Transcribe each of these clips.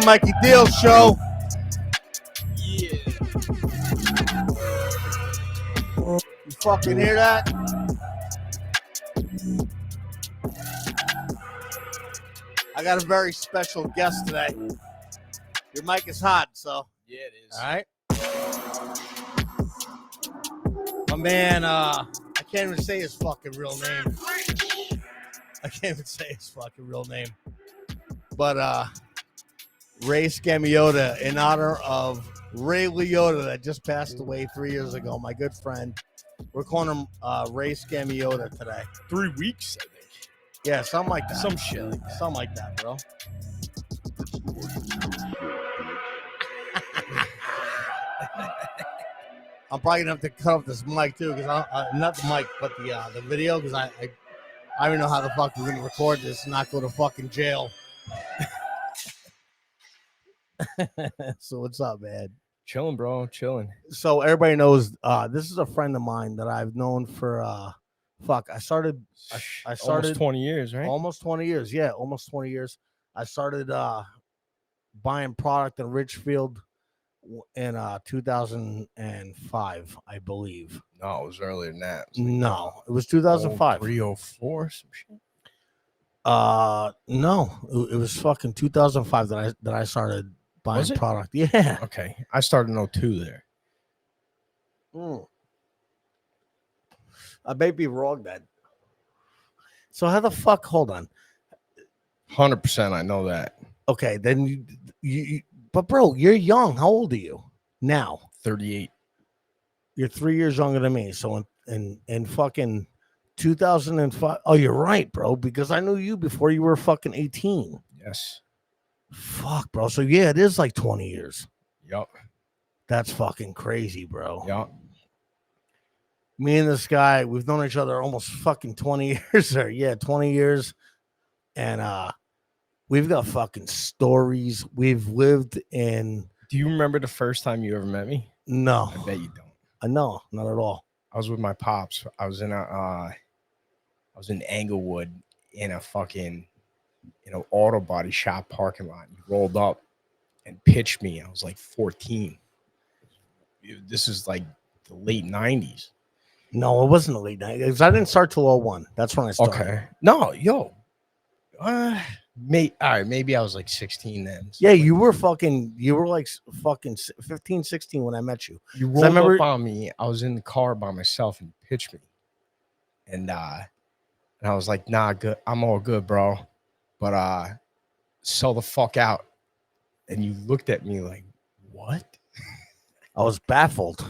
Mikey Dealz Show. Yeah. You fucking hear that? I got a very special guest today. Your mic is hot, so. Yeah, it is. All right. My man, I can't even say his fucking real name. But Ray Scamiotta, in honor of Ray Liotta that just passed away 3 years ago, my good friend. We're calling him Ray Scamiotta today. 3 weeks, I think. Yeah, something like that. Some shit like that. Something like that, bro. I'm probably gonna have to cut off this mic too, because not the mic, but the video, because I don't even know how the fuck we're gonna record this and not go to fucking jail. So what's up, man? Chilling, bro. Chilling. So everybody knows this is a friend of mine that I've known for I started Almost 20 years, right? almost 20 years. Yeah, almost 20 years. I started buying product in Richfield in 2005, I believe. No, it was earlier than that. No, it was 2005. 304, some shit. No, it was fucking 2005 that I started buying Was it? product. Yeah. Okay. I started in 02 there. I may be wrong then. So how the fuck? Hold on. 100%, I know that. Okay, then you but bro, you're young. How old are you now? 38. You're 3 years younger than me. So in fucking 2005. Oh, you're right, bro. Because I knew you before you were fucking 18. Yes. Fuck, bro. So yeah, it is like 20 years. Yup. That's fucking crazy, bro. Yup. Me and this guy, we've known each other almost fucking 20 years. Or yeah, 20 years. And we've got fucking stories. We've lived in. Do you remember the first time you ever met me? No. I bet you don't. No, not at all. I was with my pops. I was in Englewood in a fucking auto body shop parking lot. He rolled up and pitched me. I was like 14. This is like the late 90s. No, it wasn't the late 90s. I didn't start till 01. That's when I started. Okay. No, yo. Maybe I was like 16 then. Yeah, you were like fucking 15, 16 when I met you. You rolled up on me. I was in the car by myself and you pitched me. And I was like, nah, good. I'm all good, bro. But sell the fuck out. And you looked at me like, what? I was baffled.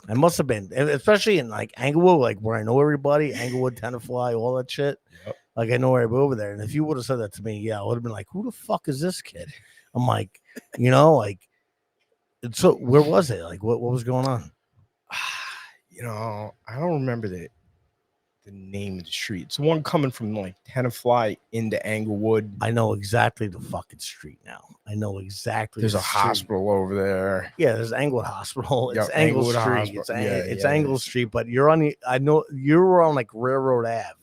I must have been, especially in like Englewood, like where I know everybody, Englewood, Tenafly, all that shit. Yep. Like I know everybody over there. And if you would have said that to me, yeah, I would have been like, who the fuck is this kid? I'm like, like, so where was it? Like, what was going on? I don't remember the name of the street. It's the one coming from like Tenafly into Englewood. I know exactly the fucking street now. I know exactly. There's a hospital over there. Yeah, there's Englewood Hospital. It's Yep, Englewood Englewood Street. Hospital. It's Englewood Street, but you're on the. I know you were on like Railroad Ave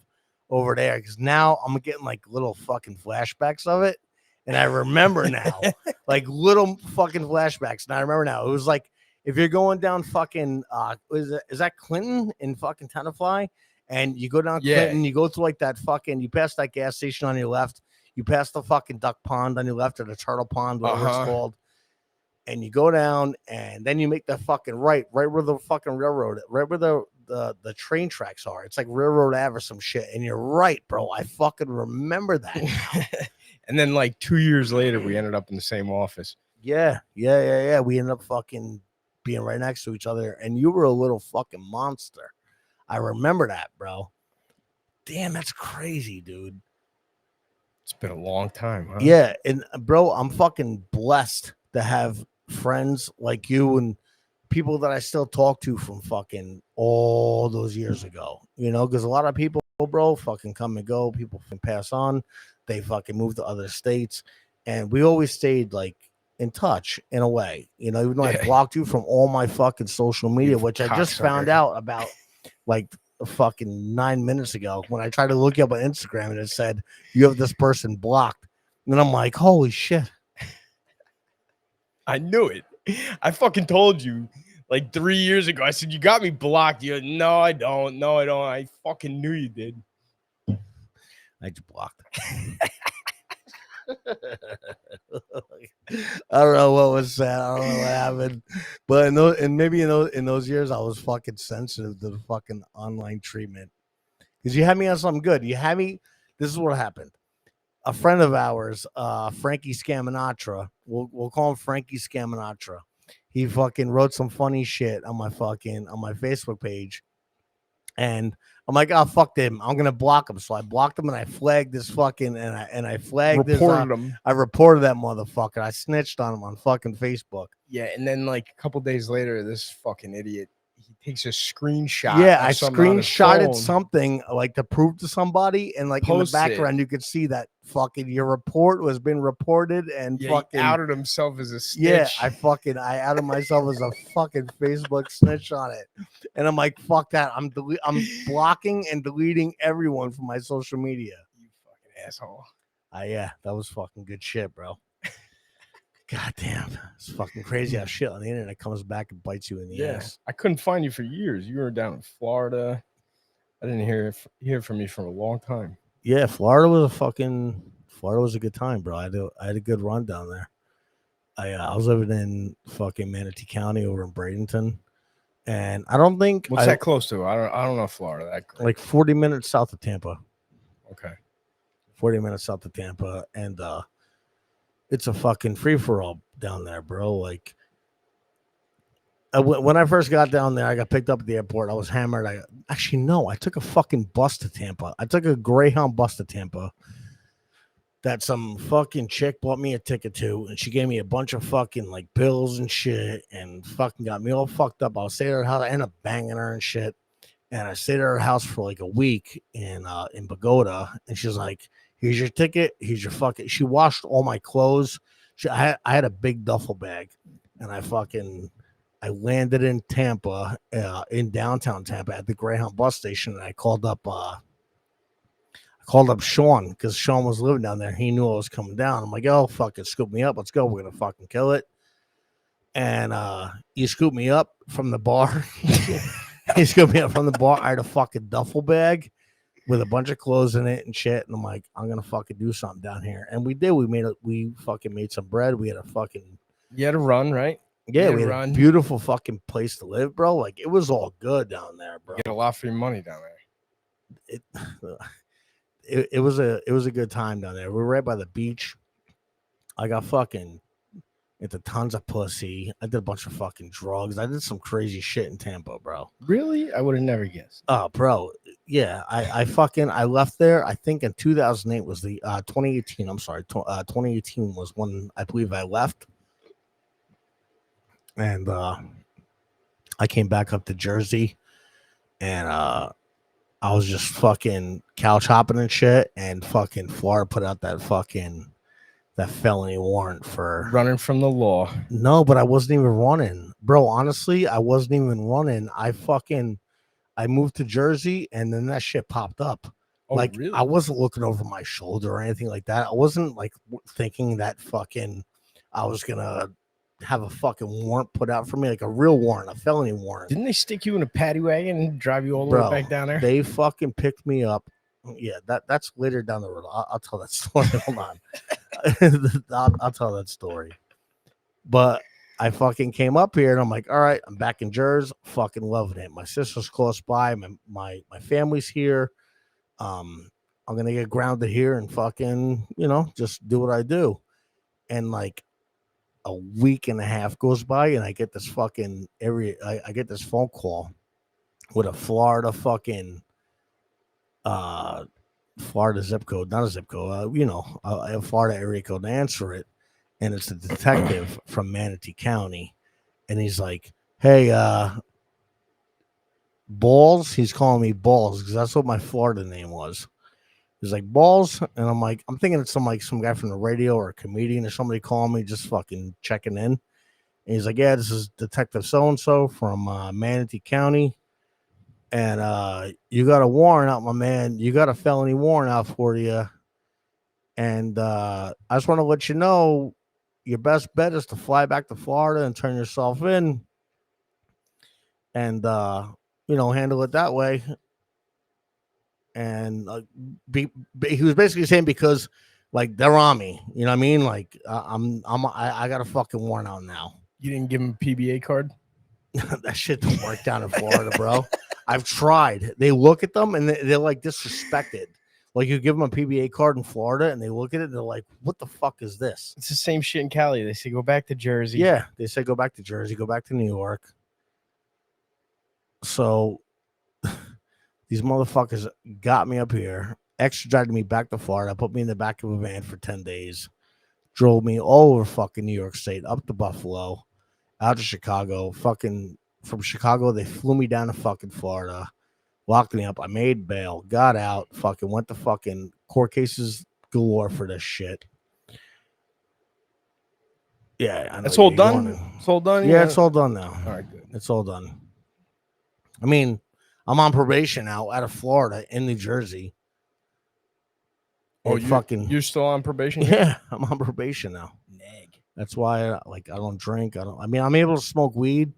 over there because now I'm getting like little fucking flashbacks of it, and I remember now, like little fucking flashbacks. And I remember now. It was like if you're going down fucking is that Clinton in fucking Tenafly? And you go down Clinton, you go through like that fucking, you pass that gas station on your left, you pass the fucking duck pond on your left or the turtle pond, whatever it's called. And you go down and then you make that fucking right where the fucking railroad, right where the train tracks are. It's like Railroad Ave or some shit. And you're right, bro. I fucking remember that now. And then like 2 years later, we ended up in the same office. Yeah. We ended up fucking being right next to each other. And you were a little fucking monster. I remember that, bro. Damn, that's crazy, dude. It's been a long time, huh? Yeah, and bro, I'm fucking blessed to have friends like you and people that I still talk to from fucking all those years ago. Because a lot of people, bro, fucking come and go. People can pass on. They fucking move to other states. And we always stayed like in touch in a way. Even though I blocked you from all my fucking social media, which I just found out about like fucking 9 minutes ago when I tried to look you up on Instagram and it said you have this person blocked. And I'm like, holy shit. I knew it. I fucking told you like 3 years ago. I said, you got me blocked. You no, I don't. No, I don't. I fucking knew you did. I just blocked. I don't know what was said. I don't know what happened. But in those years, I was fucking sensitive to the fucking online treatment. Because you had me on something good. You had me. This is what happened. A friend of ours, Frankie Scamiotta, we'll call him Frankie Scamiotta. He fucking wrote some funny shit on my Facebook page. And I'm like, oh, fuck him. I'm gonna block him. So I blocked him and I flagged this fucking and I flagged Reported him. I reported that motherfucker. I snitched on him on fucking Facebook. Yeah, and then like a couple days later, this fucking idiot, he takes a screenshot. Yeah, I something on his screenshotted phone, something like to prove to somebody, and like in the background, you could see that fucking your report was been reported, and Yeah, fucking he outed himself as a snitch. yeah, I outed myself as a fucking Facebook snitch on it, and I'm like, fuck that, I'm blocking and deleting everyone from my social media. You fucking asshole. Yeah, that was fucking good shit, bro. God damn, it's fucking crazy how shit on the internet comes back and bites you in the ass. I couldn't find you for years. You were down in Florida. I didn't hear from you for a long time. Yeah, Florida was a good time, bro. I had a good run down there. I was living in fucking Manatee County over in Bradenton, and I don't think what's that close to. I don't know Florida that great. Like 40 minutes south of Tampa. Okay, 40 minutes south of Tampa, and it's a fucking free for all down there, bro. Like when I first got down there, I got picked up at the airport. I was hammered. I took a fucking bus to Tampa. I took a Greyhound bus to Tampa that some fucking chick bought me a ticket to, and she gave me a bunch of fucking like pills and shit, and fucking got me all fucked up. I was staying at her house. I ended up banging her and shit, and I stayed at her house for like a week in Bogota, and she's like, here's your ticket. Here's your fucking. She washed all my clothes. I had a big duffel bag, and I landed in Tampa, in downtown Tampa at the Greyhound bus station, and I called up Sean because Sean was living down there. He knew I was coming down. I'm like, oh, fucking scoop me up. Let's go. We're gonna fucking kill it. And he scooped me up from the bar. He scooped me up from the bar. I had a fucking duffel bag with a bunch of clothes in it and shit. And I'm like, I'm gonna fucking do something down here. And we did. We fucking made some bread. We had a fucking. You had a run, right? Yeah, we had a beautiful fucking place to live, bro. Like it was all good down there, bro. You get a lot for your money down there. It was a good time down there. We were right by the beach. I got fucking into tons of pussy. I did a bunch of fucking drugs. I did some crazy shit in Tampa, bro. Really? I would have never guessed. Oh, bro. Yeah, I left there. I think in 2008 was the 2018. I'm sorry, 2018 was when I believe I left. And I came back up to Jersey, and I was just fucking couch hopping and shit, and fucking Florida put out that felony warrant for running from the law. No, but I wasn't even running, bro. Honestly, I wasn't even running. I moved to Jersey, and then that shit popped up. Oh, like really? I wasn't looking over my shoulder or anything like that. I wasn't like thinking that fucking I was gonna have a fucking warrant put out for me, like a real warrant, a felony warrant. Didn't they stick you in a paddy wagon and drive you all the way back down there? They fucking picked me up. Yeah, that's later down the road. I'll tell that story. Hold on. I'll tell that story. But I fucking came up here and I'm like, all right, I'm back in Jersey, fucking loving it. My sister's close by, my family's here. I'm gonna get grounded here and fucking, just do what I do. And like a week and a half goes by and I get this fucking I get this phone call with a Florida fucking Florida zip code, not a zip code, a Florida area code, and answer it, and it's a detective from Manatee County, and he's like, hey, Balls. He's calling me Balls because that's what my Florida name was. He's like, Balls, and I'm like, I'm thinking it's some guy from the radio or a comedian or somebody calling me, just fucking checking in. And he's like, yeah, this is Detective so-and-so from Manatee County, and you got a warrant out, my man. You got a felony warrant out for you, and I just want to let you know your best bet is to fly back to Florida and turn yourself in and handle it that way. And he was basically saying because like they're on me, you know what I mean? Like I got a fucking warrant out now. You didn't give him a PBA card? That shit don't work down in Florida, bro. I've tried. They look at them and they're like disrespected. Like you give them a PBA card in Florida and they look at it and they're like, what the fuck is this? It's the same shit in Cali. They say go back to Jersey. Yeah, they say go back to Jersey, go back to New York. So these motherfuckers got me up here, extradited me back to Florida, put me in the back of a van for 10 days, drove me all over fucking New York State, up to Buffalo, out to Chicago. Fucking from Chicago, they flew me down to fucking Florida, locked me up. I made bail, got out, fucking went to fucking court cases galore for this shit. Yeah, I know it's all done. It's all done. Yeah, it's all done now. All right, good. It's all done. I mean, I'm on probation now out of Florida in New Jersey. Oh, you're still on probation? Yeah, I'm on probation now. Nag. That's why I don't drink. I'm able to smoke weed,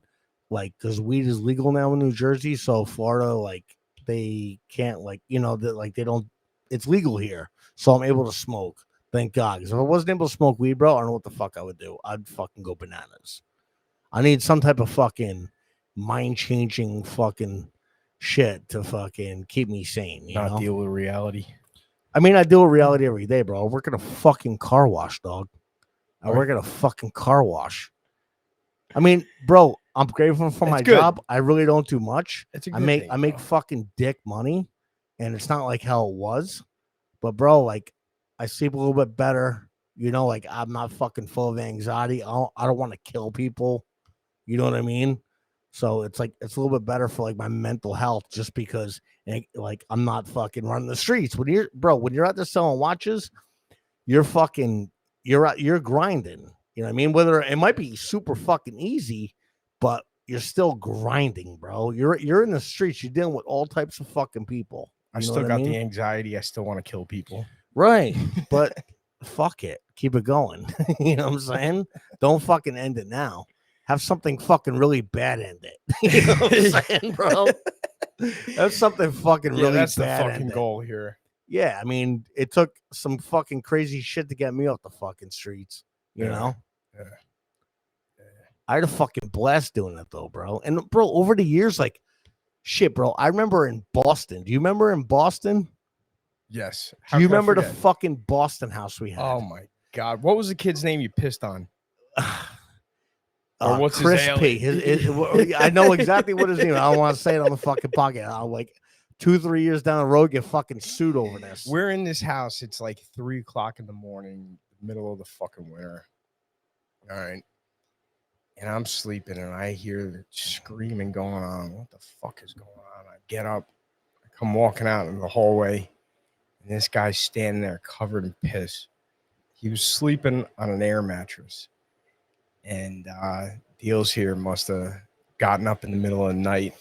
like, because weed is legal now in New Jersey. So Florida, like, they can't, like, they don't, it's legal here. So I'm able to smoke. Thank God. Because if I wasn't able to smoke weed, bro, I don't know what the fuck I would do. I'd fucking go bananas. I need some type of fucking mind-changing fucking shit to fucking keep me sane. You know? Deal with reality. I mean, I deal with reality every day, bro. I work at a fucking car wash, dog. I work at a fucking car wash. I mean, bro, I'm grateful for my job. I really don't do much. I make fucking dick money, and it's not like how it was. But bro, like, I sleep a little bit better. Like I'm not fucking full of anxiety. I don't want to kill people. You know what I mean? So it's like it's a little bit better for like my mental health, just because like I'm not fucking running the streets. When you're out there selling watches, you're grinding. You know what I mean? Whether it might be super fucking easy, but you're still grinding, bro. You're in the streets. You're dealing with all types of fucking people. I still got the anxiety. I still want to kill people. Right. But fuck it. Keep it going. You know what I'm saying? Don't fucking end it now. Have something fucking really bad end it. You know what I'm saying, bro? Have something fucking really bad. That's the fucking goal here. Yeah, I mean, it took some fucking crazy shit to get me off the fucking streets. You know? Yeah. I had a fucking blast doing it though, bro. And bro, over the years, like, shit, bro. I remember in Boston. Do you remember in Boston? Yes. Do you remember the fucking Boston house we had? Oh my God. What was the kid's name you pissed on? Or what's Chris P. I know exactly what his name is. I don't want to say it on the fucking pocket. I'll like 2-3 years down the road get fucking sued over this. We're in this house. It's like 3:00 in the morning, middle of the fucking winter. All right. And I'm sleeping and I hear screaming going on. What the fuck is going on? I get up. I come walking out in the hallway. And this guy's standing there covered in piss. He was sleeping on an air mattress. And Dealz here must have gotten up in the middle of the night,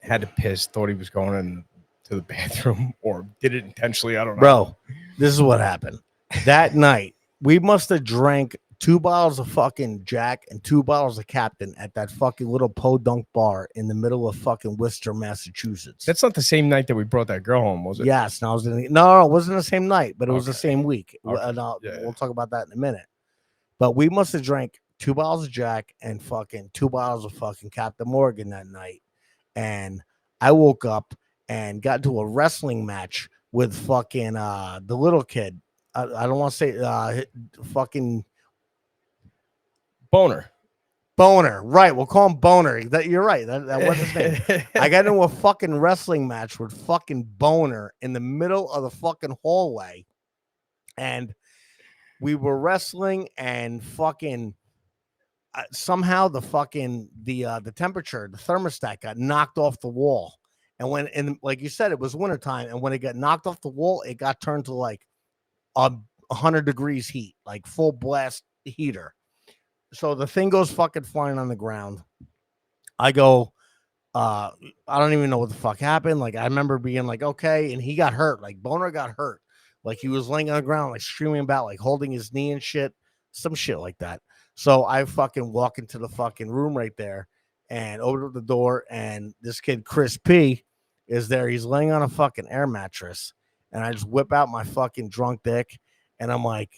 had to piss, thought he was going to the bathroom, or did it intentionally. I don't know. Bro, this is what happened. That night, we must have drank 2 bottles of fucking Jack and 2 bottles of Captain at that fucking little podunk bar in the middle of fucking Worcester, Massachusetts. That's not the same night that we brought that girl home, was it? Yes. No, it wasn't the same night, but it was the same week. Okay. We'll talk about that in a minute. But we must have drank 2 bottles of Jack and fucking 2 bottles of fucking Captain Morgan that night. And I woke up and got into a wrestling match with fucking the little kid. I don't want to say fucking Boner. Right. We'll call him Boner. You're right. That was his name. I got into a fucking wrestling match with fucking Boner in the middle of the fucking hallway. And we were wrestling and fucking somehow the fucking the temperature, the thermostat got knocked off the wall. And like you said, it was wintertime, and when it got knocked off the wall, it got turned to like 100 degrees heat, like full blast heater. So the thing goes fucking flying on the ground. I go, I don't even know what the fuck happened. Like, I remember being like, okay, and he got hurt. Like, Boner got hurt. Like, he was laying on the ground, like screaming about, like holding his knee and shit. some shit like that. So I fucking walk into the fucking room right there and open up the door, and this kid Chris P is there. He's laying on a fucking air mattress, and I just whip out my fucking drunk dick, and I'm like,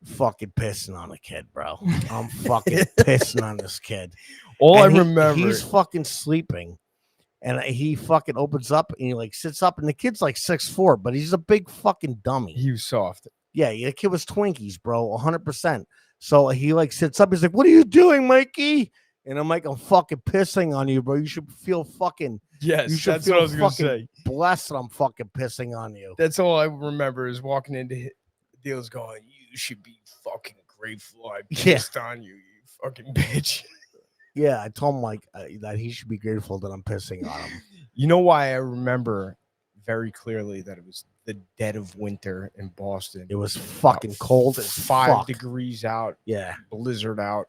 fucking pissing on the kid, bro. I'm fucking pissing on this kid. All And I remember, he's fucking sleeping, and he fucking opens up and he like sits up, and the kid's like 6'4", but he's a big fucking dummy. he was soft. Yeah, the kid was Twinkies, bro, 100%. So he like sits up. He's like, "What are you doing, Mikey?" And I'm like, "I'm fucking pissing on you, bro. You should feel fucking. Yes, You should that's feel what I was gonna fucking say. blessed that I'm fucking pissing on you." That's all I remember is walking into Dealz going, "You should be fucking grateful I pissed on you, you fucking bitch." Yeah, I told him like that he should be grateful that I'm pissing on him. You know why I remember very clearly that it was the dead of winter in Boston. It was fucking cold as 5 fuck. degrees out. Yeah, Blizzard out.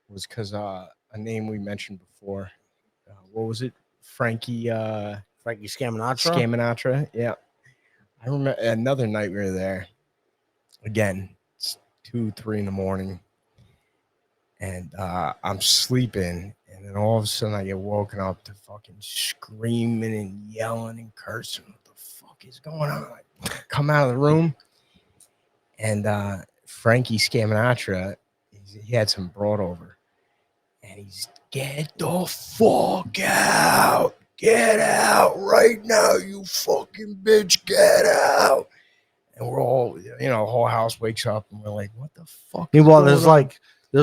Was because a name we mentioned before. What was it? Frankie Scamiotta. Scamiotta. Yeah. I remember another night we were there. Again, it's 2-3 in the morning. And I'm sleeping. And then all of a sudden I get woken up to fucking screaming and yelling and cursing. What the fuck is going on? I come out of the room. And Frankie Scamiotta, he had some brought over. And he's, "Get the fuck out. Get out right now, you fucking bitch. Get out." And we're all, the whole house wakes up and we're like, "What the fuck?" Meanwhile, there's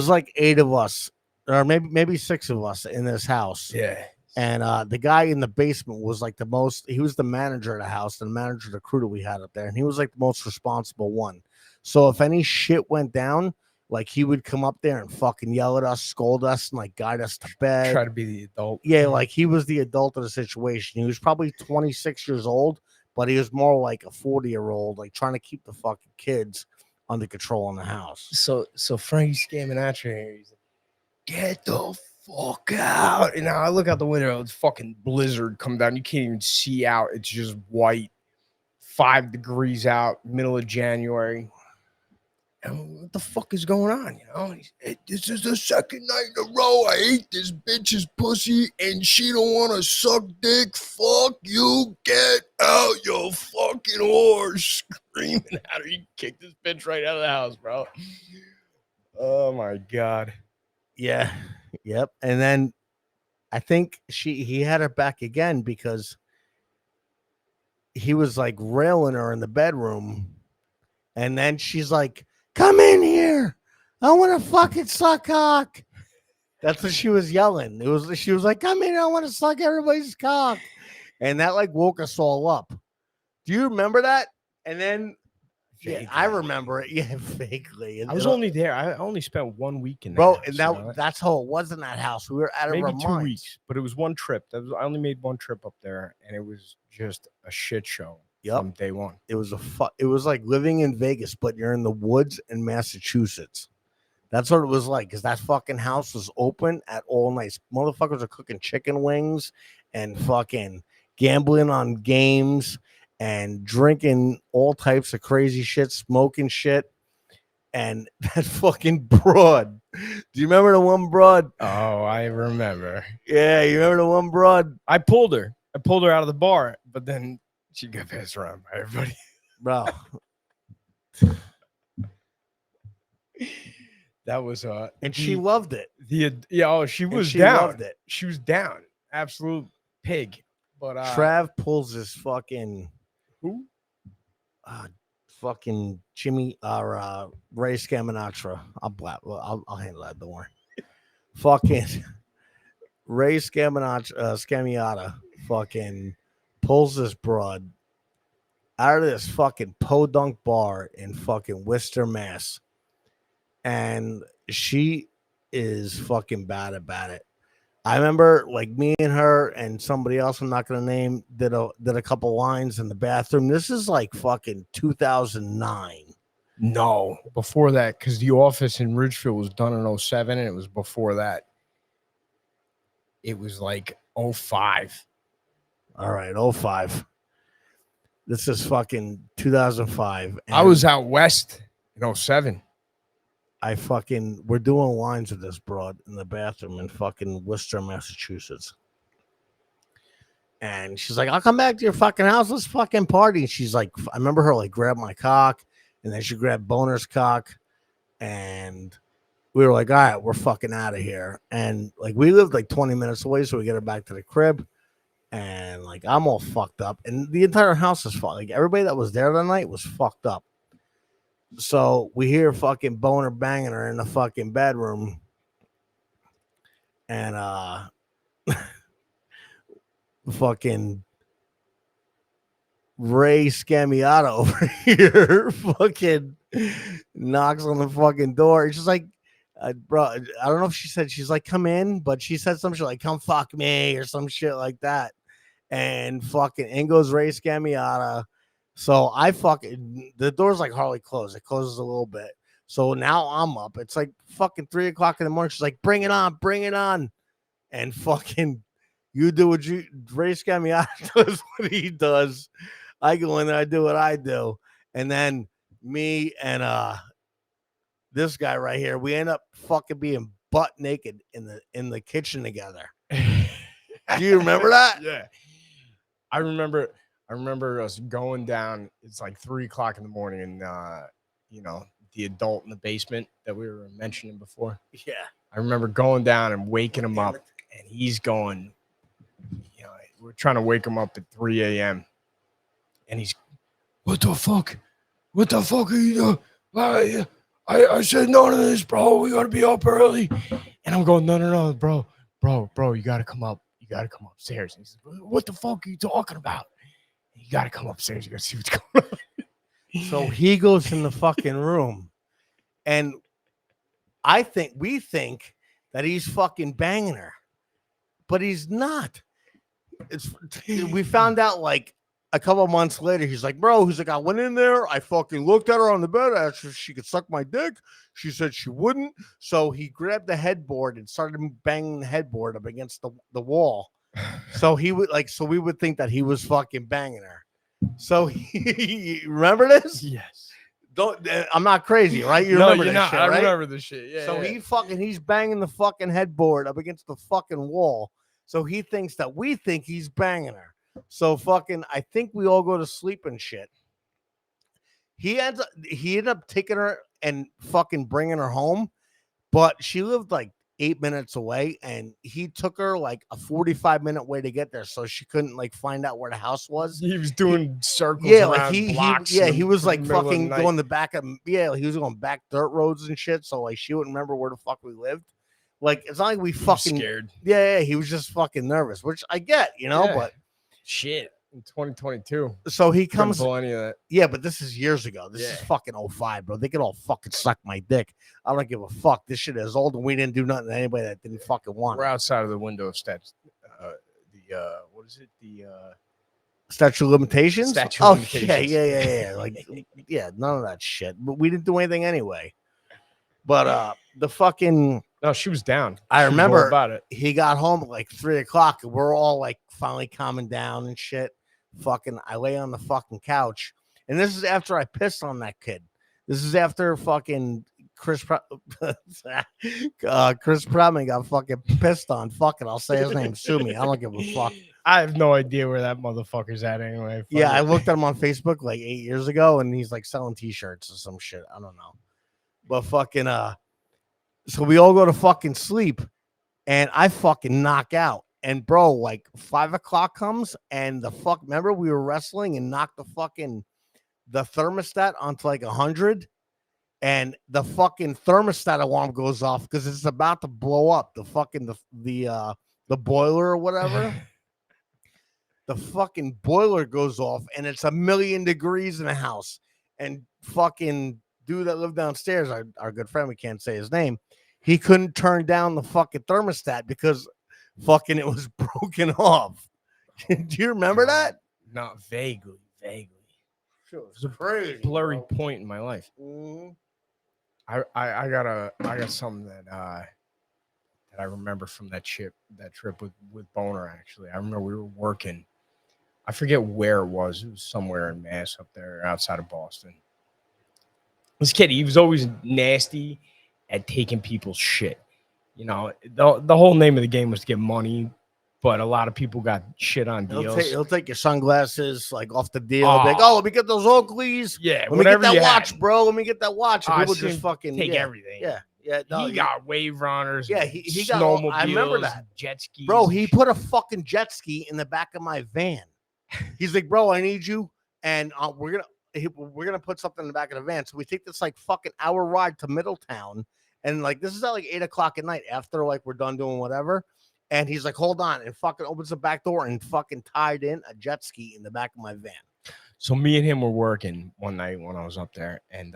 like 8 of us, or maybe 6 of us in this house. Yeah. And the guy in the basement was like he was the manager of the house, and the manager of the crew that we had up there. And he was like the most responsible one. So if any shit went down, like he would come up there and fucking yell at us, scold us, and like guide us to bed. Try to be the adult. Yeah, like he was the adult of the situation. He was probably 26 years old, but he was more like a 40-year-old, like trying to keep the fucking kids under control in the house. So Frankie Scamiotta, he's like, "Get the fuck out." And now I look out the window, it's fucking blizzard come down. You can't even see out. It's just white. 5 degrees out, middle of January. And what the fuck is going on? This is the second night in a row I ate this bitch's pussy and she don't want to suck dick. Fuck you. Get out, you fucking whore. Screaming at her. He kicked this bitch right out of the house, bro. Oh my God. Yeah. Yep. And then I think he had her back again because he was like railing her in the bedroom. And then she's like, "Come in here. I want to fucking suck cock." That's what she was yelling. She was like, "Come in here. I want to suck everybody's cock." And that like woke us all up. Do you remember that? And then yeah, I remember it. Yeah, vaguely. I was only there. I only spent 1 week in there. Bro, and that's how it was in that house. We were out of our maybe 2 minds. weeks, but it was one trip. I only made one trip up there, and it was just a shit show from day one. It was it was like living in Vegas, but you're in the woods in Massachusetts. That's what it was like, because that fucking house was open at all nights. Motherfuckers are cooking chicken wings and fucking gambling on games and drinking all types of crazy shit, smoking shit. And that fucking broad. Do you remember the one broad? Oh, I remember. Yeah, you remember the one broad? I pulled her out of the bar, but then she got passed around by everybody. Bro. That was and she loved it. She was down. Loved it. She was down. Absolute pig. But Trav pulls this fucking who? Fucking Jimmy or Ray Scamiotta. I'll handle that. Don't worry. Fucking Ray Scamiotta fucking pulls this broad out of this fucking podunk bar in fucking Worcester, Mass. And she is fucking bad about it. I remember like me and her and somebody else I'm not gonna name did a couple lines in the bathroom. This is like fucking 2009. No, before that, because The Office in Ridgefield was done in 2007, and it was before that. It was like 2005. All right, 2005. This is fucking 2005. I was out west in 2007. we're doing lines with this broad in the bathroom in fucking Worcester, Massachusetts. And she's like, I'll come back to your fucking house. Let's fucking party. And she's like, I remember her like grab my cock and then she grabbed Boner's cock. And we were like, all right, we're fucking out of here. And like, we lived like 20 minutes away. So we get her back to the crib. And like, I'm all fucked up. And the entire house is fucked. Like, everybody that was there that night was fucked up. So we hear fucking Boner banging her in the fucking bedroom. And, fucking Ray Scamiotta over here fucking knocks on the fucking door. It's just like, bro, I don't know if she said, she's like, come in, but she said some shit like, come fuck me or some shit like that. And fucking in goes Ray Scamiotta. So I fucking, the door's like hardly closed. It closes a little bit. So now I'm up. It's like fucking 3 o'clock in the morning. She's like, bring it on, bring it on. And fucking, you do what you, Ray Scamiotta does what he does. I go in there, I do what I do. And then me and this guy right here, we end up fucking being butt naked in the kitchen together. Do you remember that? Yeah. I remember us going down. It's like 3 o'clock in the morning, and you know, the adult in the basement that we were mentioning before. Yeah. I remember going down and waking him up, and he's going, you know, we're trying to wake him up at 3 a.m. And he's, what the fuck? What the fuck are you doing? I said none of this, bro. We gotta be up early. And I'm going, no, bro, you gotta come up. You gotta come upstairs. And he says, what the fuck are you talking about? You gotta come upstairs. You gotta see what's going on. So he goes in the fucking room, and we think that he's fucking banging her, but he's not. We found out like a couple of months later. He's like, bro, he's like, I went in there, I fucking looked at her on the bed, asked her if she could suck my dick. She said she wouldn't. So he grabbed the headboard and started banging the headboard up against the wall. So we would think that he was fucking banging her. So remember this? Yes. I'm not crazy, right? You No, remember you're this not. shit, I right? remember this shit. Yeah. So yeah. he's banging the fucking headboard up against the fucking wall. So he thinks that we think he's banging her. So fucking, I think we all go to sleep and shit. He ended up taking her and fucking bringing her home, but she lived like 8 minutes away, and he took her like a 45-minute way to get there, so she couldn't like find out where the house was. He was doing circles. Yeah, around like blocks he was like middle of the fucking night. going the back of he was going back dirt roads and shit. So like she wouldn't remember where the fuck we lived. Like it's not like we fucking scared. Yeah, he was just fucking nervous, which I get, you know. Yeah. But shit, in 2022. So he Couldn't comes. pull any of that. Yeah, but this is years ago. This is fucking 05, bro. They could all fucking suck my dick. I don't give a fuck. This shit is old, and we didn't do nothing to anybody that didn't fucking want We're it. outside of the window of stats. What is it? The Statute of limitations? Statute of limitations. Yeah. Like, yeah, none of that shit. But we didn't do anything anyway. But the fucking no, she was down. I She was all remember about it. he got home at like 3 o'clock, and we're all like finally calming down and shit. Fucking, I lay on the fucking couch, and this is after I pissed on that kid. This is after fucking Chris Prodman got fucking pissed on. Fuck it, I'll say his name. Sue me. I don't give a fuck. I have no idea where that motherfucker's at anyway. Fuck Yeah, it. I looked at him on Facebook like 8 years ago, and he's like selling t-shirts or some shit. I don't know. But fucking so we all go to fucking sleep, and I fucking knock out. And bro, like 5 o'clock comes, and remember we were wrestling and knocked the thermostat onto like 100, and the fucking thermostat alarm goes off because it's about to blow up. The fucking the boiler or whatever. The fucking boiler goes off, and it's 1,000,000 degrees in the house. And fucking dude that lived downstairs, our good friend, we can't say his name, he couldn't turn down the fucking thermostat because fucking it was broken off. Do you remember that? Not vaguely. Sure, it was crazy. Blurry point in my life. Mm-hmm. I got something that I remember from that trip with Boner. Actually, I remember we were working. I forget where it was. It was somewhere in Mass up there outside of Boston. This kid, he was always nasty, at taking people's shit. You know, the whole name of the game was to get money, but a lot of people got shit on deals. He'll take your sunglasses like off the deal. Like, oh, let me get those Oakleys. Yeah, let me get that watch, bro. Let me get that watch. And people just fucking take everything. Yeah, yeah. No, he got wave runners. Yeah, he got. Snowmobiles, I remember that. Jet skis, bro. He put a fucking jet ski in the back of my van. He's like, bro, I need you, and we're gonna put something in the back of the van. So we take this like fucking hour ride to Middletown, and like this is at like 8 o'clock at night after like we're done doing whatever. And he's like, hold on, and fucking opens the back door and fucking tied in a jet ski in the back of my van. So me and him were working one night when I was up there, and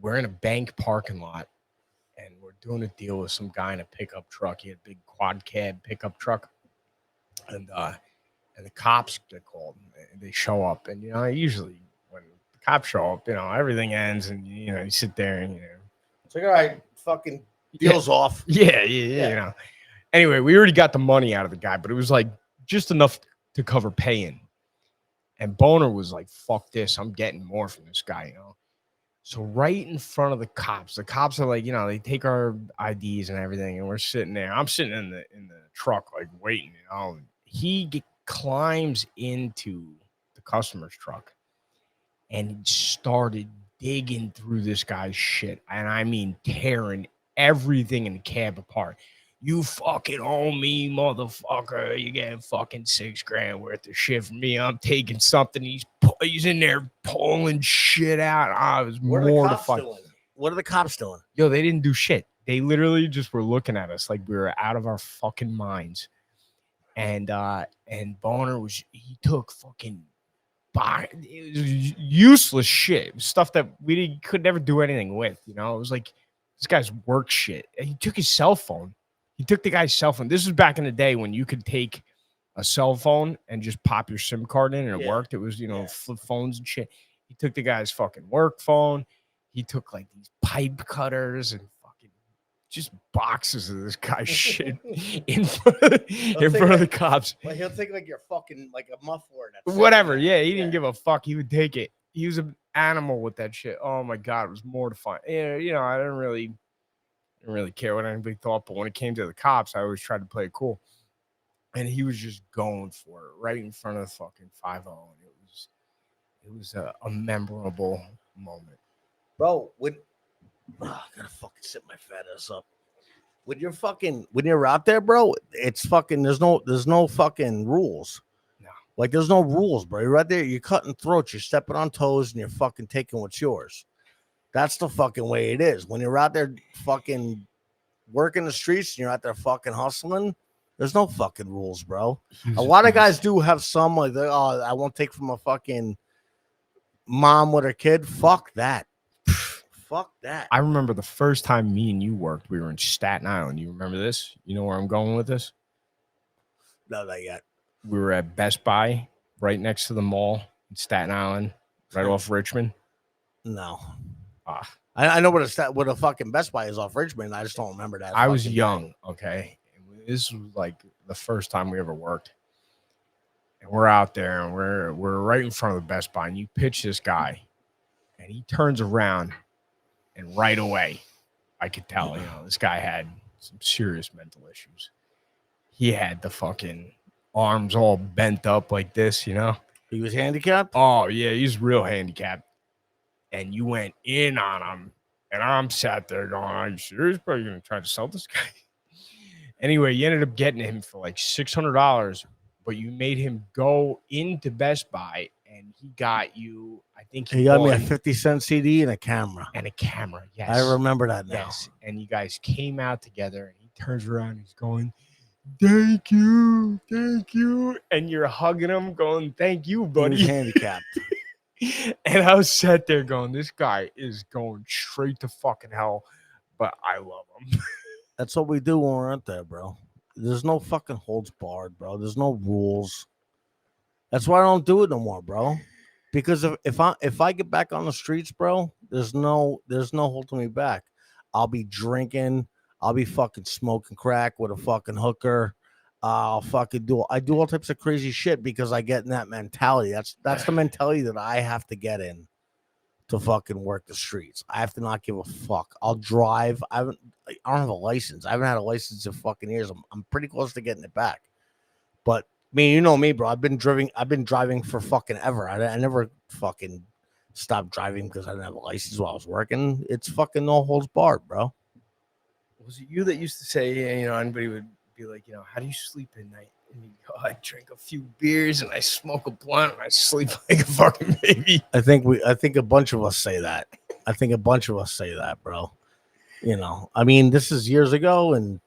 we're in a bank parking lot, and we're doing a deal with some guy in a pickup truck. He had a big quad cab pickup truck, and the cops get called. And they show up, and you know, usually when the cops show up, you know, everything ends, and you know, you sit there, and you know, it's like, all right, fucking deal's off. Yeah, you know. Anyway, we already got the money out of the guy, but it was like just enough to cover paying. And Boner was like, fuck this, I'm getting more from this guy, you know. So right in front of the cops are like, you know, they take our IDs and everything, and we're sitting there. I'm sitting in the truck, like waiting, you know. He climbs into the customer's truck and he started digging through this guy's shit. And I mean, tearing everything in the cab apart. You fucking owe me, motherfucker. You getting fucking $6,000 worth of shit from me. I'm taking something. He's in there pulling shit out. I was mortified. What are the cops doing? Yo, they didn't do shit. They literally just were looking at us like we were out of our fucking minds. And Boner he took fucking it was useless shit. It was stuff that could never do anything with, you know. It was like this guy's work shit. He took his cell phone. He took the guy's cell phone. This was back in the day when you could take a cell phone and just pop your SIM card in and it worked. It was, you know, flip phones and shit. He took the guy's fucking work phone. He took like these pipe cutters and fucking just boxes of this guy's shit in front of the cops. Well, he'll take like your fucking like a muffler. Whatever. Yeah, he didn't give a fuck. He would take it. He was an animal with that shit. Oh my God, it was mortifying. Yeah, you know, I didn't really care what anybody thought, but when it came to the cops, I always tried to play it cool. And he was just going for it right in front of the fucking 5-0. And it was a memorable moment. Bro, I gotta fucking sit my fat ass up. When you're out there, bro, it's fucking there's no fucking rules. No. Like there's no rules, bro. You're right there, you're cutting throats, you're stepping on toes, and you're fucking taking what's yours. That's the fucking way it is. When you're out there fucking working the streets and you're out there fucking hustling, there's no fucking rules, bro. A lot of guys do have some like, oh, I won't take from a fucking mom with her kid. Fuck that. Fuck that. I remember the first time me and you worked, we were in Staten Island. You remember this? You know where I'm going with this? No, not yet. We were at Best Buy right next to the mall in Staten Island, right off Richmond. No. I know what a fucking Best Buy is off Richmond. I just don't remember that. I was young, okay? This was like the first time we ever worked. And we're out there, and we're right in front of the Best Buy, and you pitch this guy, and he turns around, and right away, I could tell, you know, this guy had some serious mental issues. He had the fucking arms all bent up like this, you know? He was handicapped? Oh, yeah, he's real handicapped. And you went in on him, and I'm sat there going, are you serious, bro? You're going to try to sell this guy? Anyway, you ended up getting him for like $600, but you made him go into Best Buy, and he got you, I think he got me a 50-cent CD and a camera. Yes. I remember that now. Yes, and you guys came out together, and he turns around, he's going, thank you, and you're hugging him, going, thank you, buddy. He was handicapped. And I was sat there going, this guy is going straight to fucking hell, but I love him. That's what we do when we're out there, bro. There's no fucking holds barred, bro. There's no rules. That's why I don't do it no more, bro. Because if I get back on the streets, bro, there's no holding me back. I'll be drinking. I'll be fucking smoking crack with a fucking hooker. I'll fucking do all types of crazy shit because I get in that mentality. That's the mentality that I have to get in to fucking work the streets. I have to not give a fuck. I'll drive. I don't have a license. I haven't had a license in fucking years. I'm pretty close to getting it back. But you know me, bro. I've been driving for fucking ever. I never fucking stopped driving because I didn't have a license while I was working. It's fucking no holds barred, bro. Was it you that used to say, anybody would be like, how do you sleep at night? And you go, I drink a few beers and I smoke a blunt and I sleep like a fucking baby. I think a bunch of us say that. I think a bunch of us say that, bro. I mean, this is years ago, and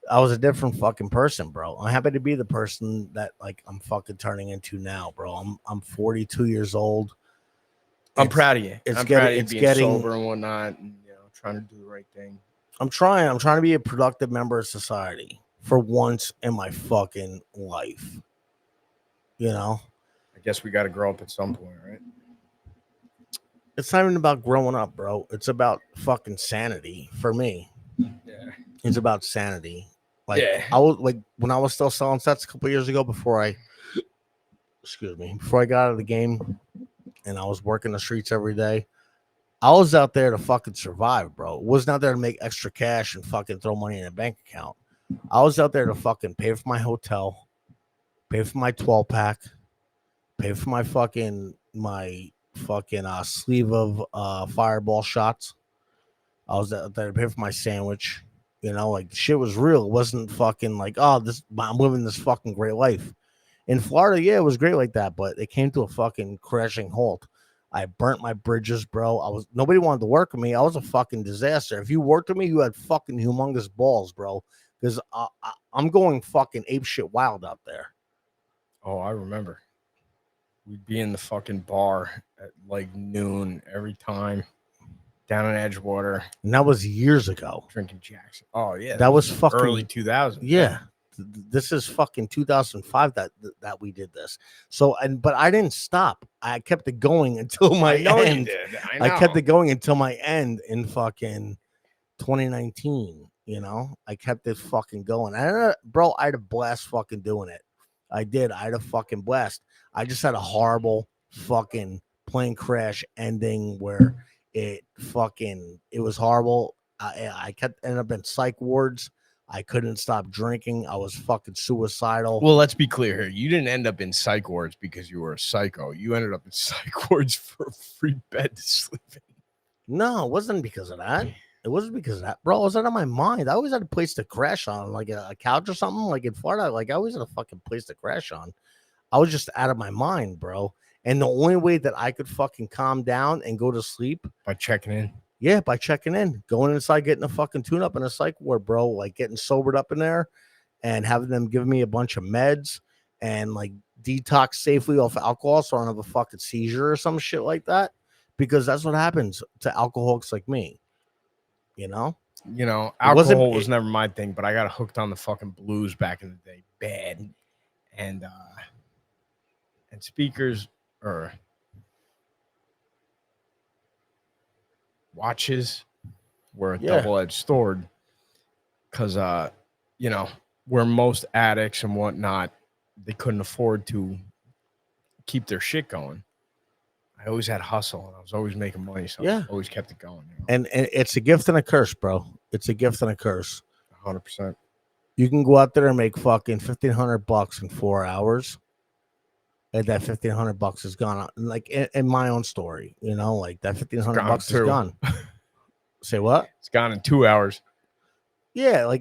I was a different fucking person, bro. I'm happy to be the person that like I'm fucking turning into now, bro. I'm 42 years old. I'm proud of you. It's I'm getting, proud of you it's being getting sober and whatnot, and trying to do the right thing. I'm trying to be a productive member of society for once in my fucking life. I guess we got to grow up at some point, right? It's not even about growing up, bro. It's about fucking sanity for me. Yeah. It's about sanity. Like, yeah. I was like, when I was still selling sets a couple years ago before I got out of the game and I was working the streets every day, I was out there to fucking survive, bro. I wasn't out there to make extra cash and fucking throw money in a bank account. I was out there to fucking pay for my hotel, pay for my 12-pack, pay for my fucking sleeve of Fireball shots. I was out there to pay for my sandwich. Like shit was real. It wasn't fucking like, I'm living this fucking great life. In Florida, yeah, it was great like that, but it came to a fucking crashing halt. I burnt my bridges, bro. Nobody wanted to work with me. I was a fucking disaster. If you worked with me, you had fucking humongous balls, bro. Because I'm going fucking apeshit wild out there. Oh, I remember. We'd be in the fucking bar at like noon every time down in Edgewater. And that was years ago. Drinking Jackson. Oh, yeah. That was fucking early 2000s. Yeah. This is fucking 2005 that we did this. So, but I didn't stop. I kept it going until my end. You did. I know. I kept it going until my end in fucking 2019. I kept it fucking going. Bro, I had a blast fucking doing it. I did. I had a fucking blast. I just had a horrible fucking plane crash ending where it was horrible. I ended up in psych wards. I couldn't stop drinking. I was fucking suicidal. Well, let's be clear here. You didn't end up in psych wards because you were a psycho. You ended up in psych wards for a free bed to sleep in. No, it wasn't because of that. It wasn't because of that, bro. I was out of my mind. I always had a place to crash on, like a couch or something. Like in Florida, like I always had a fucking place to crash on. I was just out of my mind, bro. And the only way that I could fucking calm down and go to sleep by checking in. Yeah, by checking in, going inside, getting a fucking tune-up in a psych ward, bro. Like getting sobered up in there and having them give me a bunch of meds and like detox safely off alcohol so I don't have a fucking seizure or some shit like that. Because that's what happens to alcoholics like me. Alcohol was never my thing, but I got hooked on the fucking blues back in the day. Bad. And speakers or watches were a double-edged sword because where most addicts and whatnot, they couldn't afford to keep their shit going. I always had hustle and I was always making money, so I always kept it going. And it's a gift and a curse, bro. It's a gift and a curse. 100%. You can go out there and make fucking $1,500 in 4 hours. And that $1,500 is gone. Like in my own story, like that $1,500 is gone. Say what? It's gone in 2 hours. Yeah,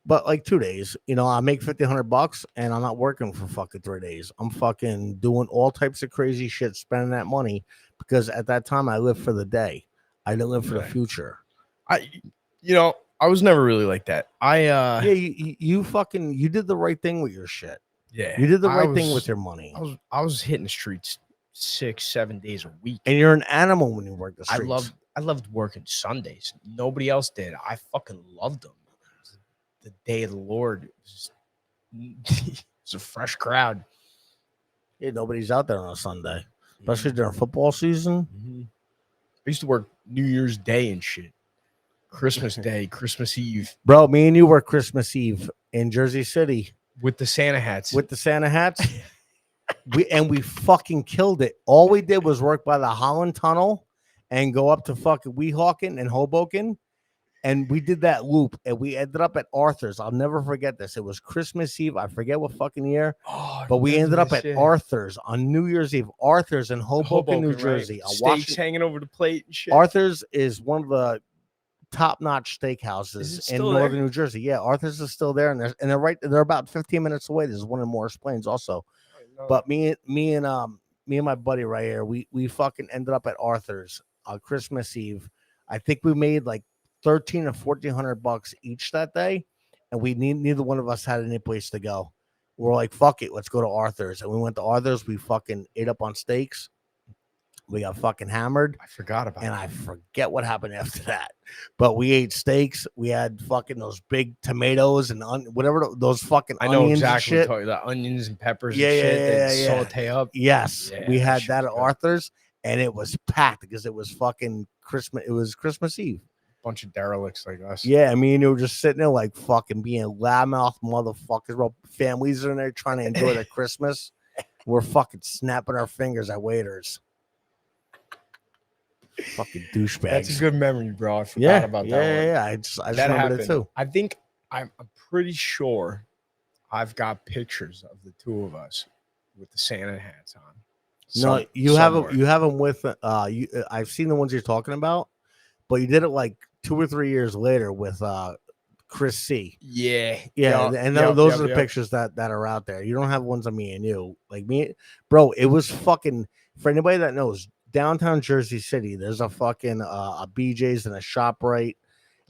but 2 days. I make $1,500 and I'm not working for fucking 3 days. I'm fucking doing all types of crazy shit, spending that money because at that time I lived for the day. I didn't live for the future. I was never really like that. You did the right thing with your shit. Yeah, you did the right thing with your money. I was hitting the streets 6-7 days a week, and you're an animal when you work the streets. I loved working Sundays. Nobody else did. I fucking loved them. The day of the Lord. It's a fresh crowd. Yeah, nobody's out there on a Sunday, especially during football season. Mm-hmm. I used to work New Year's Day and shit. Christmas Day, Christmas Eve. Bro, me and you work Christmas Eve in Jersey City. With the Santa hats. We fucking killed it. All we did was work by the Holland Tunnel and go up to fucking Weehawken and Hoboken. And we did that loop, and we ended up at Arthur's. I'll never forget this. It was Christmas Eve. I forget what fucking year, but we ended up at Arthur's on New Year's Eve. Arthur's in Hoboken, New Jersey. Right? Steaks hanging over the plate and shit. Arthur's is one of the top-notch steakhouses in northern New Jersey. Yeah, Arthur's is still there, and they're right. They're about 15 minutes away. There's one in Morris Plains also. But me and my buddy right here, we fucking ended up at Arthur's on Christmas Eve. I think we made like $1,300 or $1,400 each that day, and neither one of us had any place to go. We're like, fuck it, let's go to Arthur's, and we went to Arthur's. We fucking ate up on steaks. We got fucking hammered. I forgot about and I forget what happened after that. But we ate steaks. We had fucking those big tomatoes and whatever those fucking onions exactly and shit. The onions and peppers and shit. Saute up. Yes, we had that at Arthur's, and it was packed because it was fucking Christmas. It was Christmas Eve. Bunch of derelicts like us. Yeah, I mean, you were just sitting there like fucking being loudmouth motherfuckers. Well, families are in there trying to enjoy their Christmas. We're fucking snapping our fingers at waiters. Fucking douchebags. That's a good memory, bro. I forgot about that one. Yeah. I just remembered it too. I think I'm pretty sure I've got pictures of the two of us with the Santa hats on. No, you have them with I've seen the ones you're talking about, but you did it like 2 or 3 years later with Chris C. Yeah. Those are the pictures that are out there. You don't have ones of me and you. Like me, bro, it was fucking, for anybody that knows, downtown Jersey City, there's a fucking a BJ's and a ShopRite.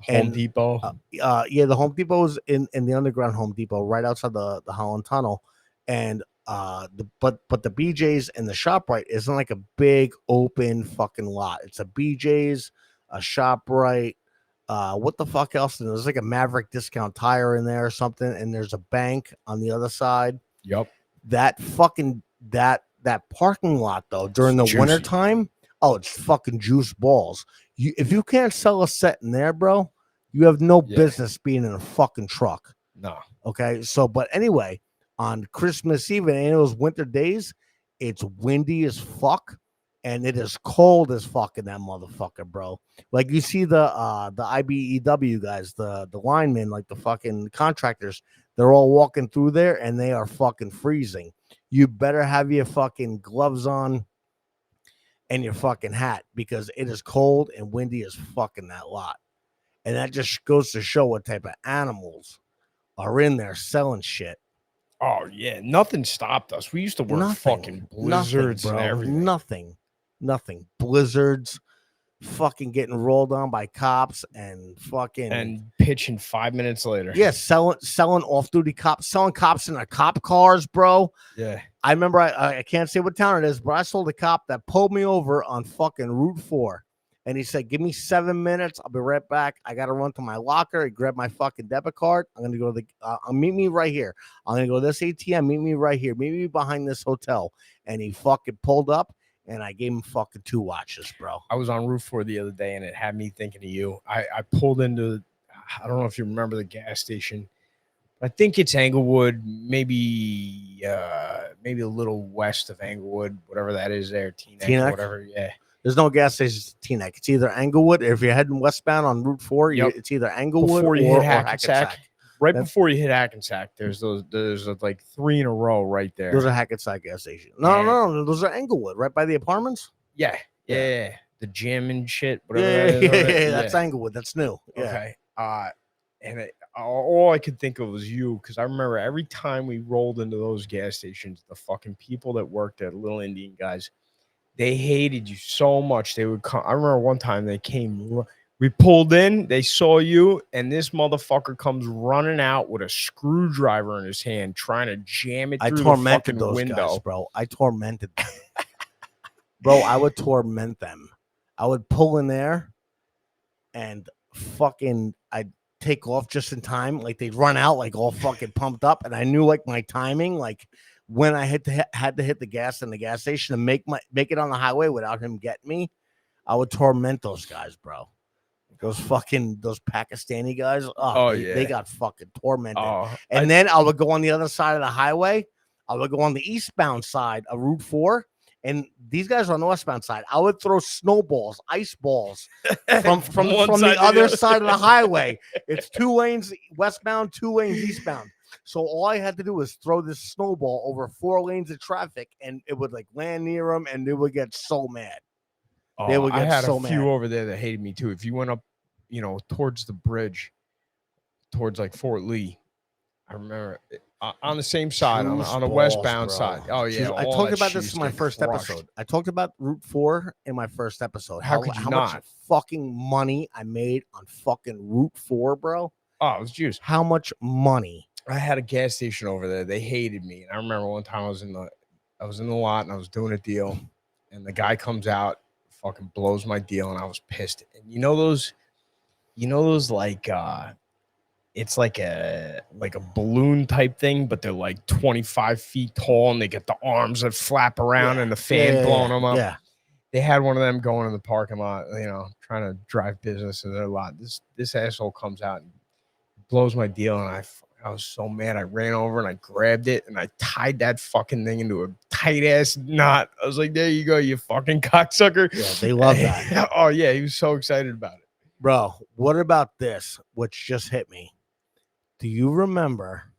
Home Depot. The Home Depot is in the underground Home Depot right outside the Holland Tunnel. And but the BJ's and the ShopRite isn't like a big open fucking lot. It's a BJ's, a ShopRite, what the fuck else? There's like a Maverick Discount Tire in there or something, and there's a bank on the other side. Yep. That fucking that parking lot though during the winter time, it's fucking juice balls. If you can't sell a set in there, bro, you have no business being in a fucking truck. No. Okay. So, but anyway, on Christmas Eve and any of those winter days, it's windy as fuck. And it is cold as fuck in that motherfucker, bro. Like you see the IBEW guys, the linemen, like the fucking contractors, they're all walking through there and they are fucking freezing. You better have your fucking gloves on and your fucking hat because it is cold and windy as fuck in that lot. And that just goes to show what type of animals are in there selling shit. Oh yeah, nothing stopped us. We used to work fucking blizzards and everything. Nothing. Blizzards, fucking getting rolled on by cops and fucking and pitching 5 minutes later. Yeah, selling off-duty cops, selling cops in their cop cars, bro. Yeah. I remember I can't say what town it is, but I sold a cop that pulled me over on fucking Route 4. And he said, give me 7 minutes. I'll be right back. I got to run to my locker. He grabbed my fucking debit card. I'm going to go to meet me right here. I'm going to go to this ATM. Meet me right here. Meet me behind this hotel. And he fucking pulled up and I gave him fucking 2 watches, bro. I was on Route 4 the other day and it had me thinking of you. I pulled into, I don't know if you remember the gas station. I think it's Englewood, maybe a little west of Englewood, whatever that is there. Teaneck, whatever. Yeah. There's no gas stations at Teaneck. It's either Englewood. If you're heading westbound on Route 4, it's either Englewood or Hackensack. Right before you hit Hackensack, there's like 3 in a row right there. Those are Hackensack gas station. No, those are Englewood, right by the apartms. Yeah. The gym and shit. Whatever. Yeah, that's Englewood. That's new. Yeah. Okay. And all I could think of was you, because I remember every time we rolled into those gas stations, the fucking people that worked there, Little Indian guys, they hated you so much. They would come. I remember one time they came. We pulled in. They saw you, and this motherfucker comes running out with a screwdriver in his hand, trying to jam it through the fucking window. Guys, bro. I tormented them, bro. I would torment them. I would pull in there, and fucking, I'd take off just in time. Like they'd run out, like all fucking pumped up, and I knew like my timing, like when I had to hit the gas in the gas station to make it on the highway without him getting me. I would torment those guys, bro. Those Pakistani guys. They got fucking tormented. Then I would go on the other side of the highway. I would go on the eastbound side of Route 4, And these guys are on the westbound side. I would throw snowballs, ice balls from one side the to other the side of the highway. It's 2 lanes westbound, 2 lanes eastbound. So all I had to do was throw this snowball over 4 lanes of traffic, and it would like land near them, and they would get so mad. They would I get had so a few mad. over there that hated me too. If you went up, towards the bridge, towards like Fort Lee, I remember on the same side, on Juice the balls, westbound bro. side. Oh yeah, I all talked that about shit this used in to my get first crushed. episode. I talked about Route 4 in my first episode. How could you how not? much fucking money I made on fucking Route 4, bro? Oh, it was juice. How much money? I had a gas station over there. They hated me. And I remember one time I was in the lot and I was doing a deal, and the guy comes out, fucking blows my deal, and I was pissed. And you know those like it's like a balloon type thing, but they're like 25 feet tall, and they get the arms that flap around and the fan blowing them up. Yeah. They had one of them going in the parking lot, trying to drive business in their lot. This asshole comes out and blows my deal, and I was so mad. I ran over and I grabbed it and I tied that fucking thing into a tight ass knot. I was like, "There you go, you fucking cocksucker." Yeah, they love that. Oh yeah, he was so excited about it. Bro, what about this, which just hit me? Do you remember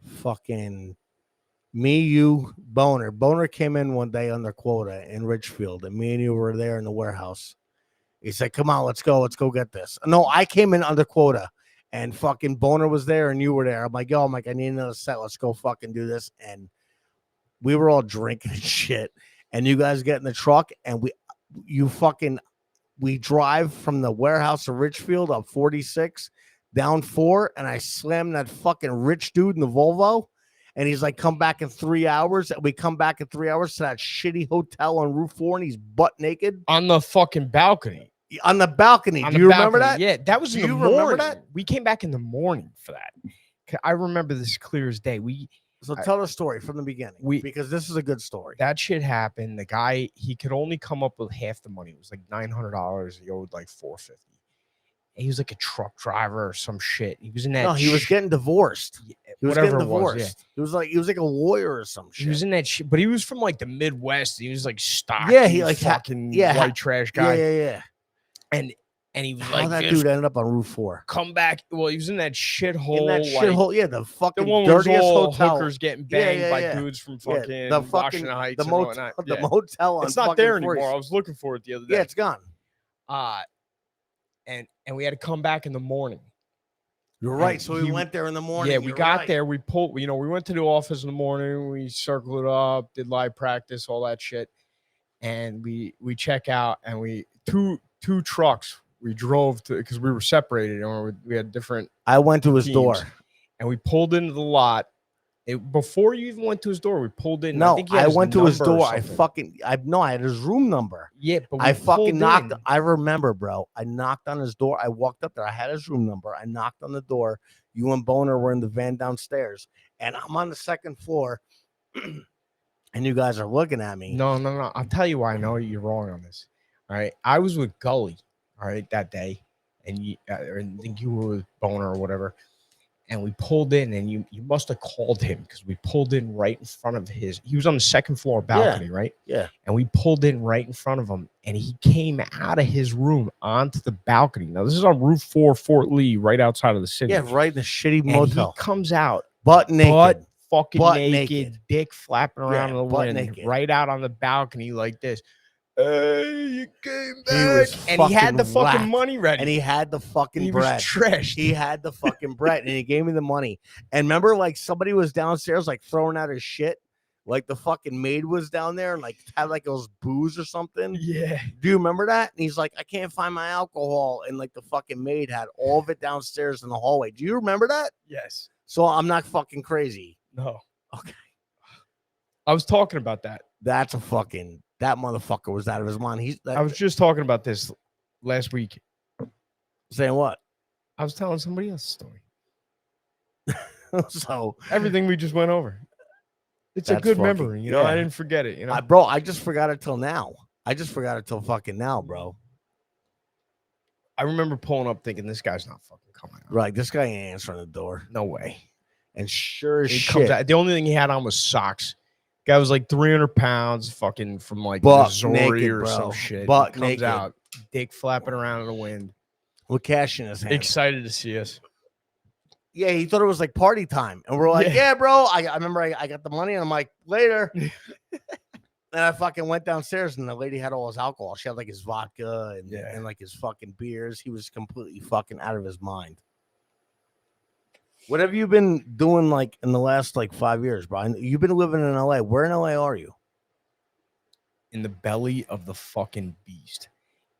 fucking me, you, Boner? Boner came in one day on their quota in Richfield, and me and you were there in the warehouse. He said, "Come on, let's go get this." No, I came in under quota, and fucking Boner was there, and you were there. I'm like, "Yo," I need another set. Let's go fucking do this. And we were all drinking and shit. And you guys get in the truck, and we drive from the warehouse of Richfield up 46 down 4, and I slammed that fucking rich dude in the Volvo. And he's like, "Come back in 3 hours." And we come back in 3 hours to that shitty hotel on Route 4, and he's butt naked on the fucking balcony. On the balcony. Do you remember that? Yeah, that was in the remember morning. that? We came back in the morning for that. I remember this clear as day. Tell the story from the beginning, because this is a good story. That shit happened. The guy, he could only come up with half the money. It was like $900. He owed like $450. He was like a truck driver or some shit. He was in that. No, he was getting divorced. He was getting divorced. Yeah. He was like a lawyer or some shit. He was in that shit, but he was from like the Midwest. He was like stocky, he like fucking white trash guy. Yeah. And he was how that dude ended up on Route 4. Come back. Well, he was in that shithole. In that shithole, yeah, the fucking the one dirtiest all hotel. Hookers getting banged by dudes from fucking the Washington Heights. The motel. It's not there anymore. I was looking for it the other day. Yeah, it's gone. And we had to come back in the morning. You're right. So we went there in the morning. Yeah, we got there. We pulled. We went to the office in the morning. We circled it up, did live practice, all that shit, and we check out. And we two trucks. We drove to, because we were separated and we had different. I went to his door, and we pulled into the lot. Before you even went to his door, we pulled in. No, I went to his door. I had his room number. Yeah, but I fucking knocked. I remember, bro. I knocked on his door. I walked up there. I had his room number. I knocked on the door. You and Boner were in the van downstairs, and I'm on the second floor, and you guys are looking at me. No. I'll tell you why I know you're wrong on this. All right, I was with Gully, all right, that day, and I think you were with Boner or whatever. And we pulled in, and you must have called him, because we pulled in right in front of he was on the second floor balcony, right? Yeah. And we pulled in right in front of him, and he came out of his room onto the balcony. Now, this is on Route 4, Fort Lee, right outside of the city. Yeah, right in the shitty motel. He comes out butt naked, naked, dick flapping around in the wind, naked. Right out on the balcony like this. Hey, you came back. And he had the fucking money ready. And he had the fucking bread. Was trashed. He had the fucking bread, and he gave me the money. And remember, like, somebody was downstairs, like, throwing out his shit. Like, the fucking maid was down there and, like, had, like, those booze or something. Yeah. Do you remember that? And he's like, "I can't find my alcohol." And, like, the fucking maid had all of it downstairs in the hallway. Do you remember that? Yes. So I'm not fucking crazy. No. Okay. I was talking about that. That's a fucking... That motherfucker was out of his mind. I was just talking about this last week. Saying what? I was telling somebody else's story. So everything we just went over. It's a good memory, you know. I didn't forget it, you know. Bro, I just forgot it till now. I just forgot it till fucking now, bro. I remember pulling up thinking, this guy's not fucking coming out. Right, this guy ain't answering the door. No way. And sure as shit, comes out. The only thing he had on was socks. Guy was like 300 pounds, fucking from like Buck Missouri naked, or bro. some shit. Buck He comes naked. out, dick flapping around in the wind. With cash in his hand. Excited to see us. Yeah, he thought it was like party time. And we're like, yeah, bro. I remember I got the money and I'm like, later. And I fucking went downstairs and the lady had all his alcohol. She had like his vodka and like his fucking beers. He was completely fucking out of his mind. What have you been doing like in the last like 5 years, Brian? You've been living in LA. Where in LA are you? In the belly of the fucking beast.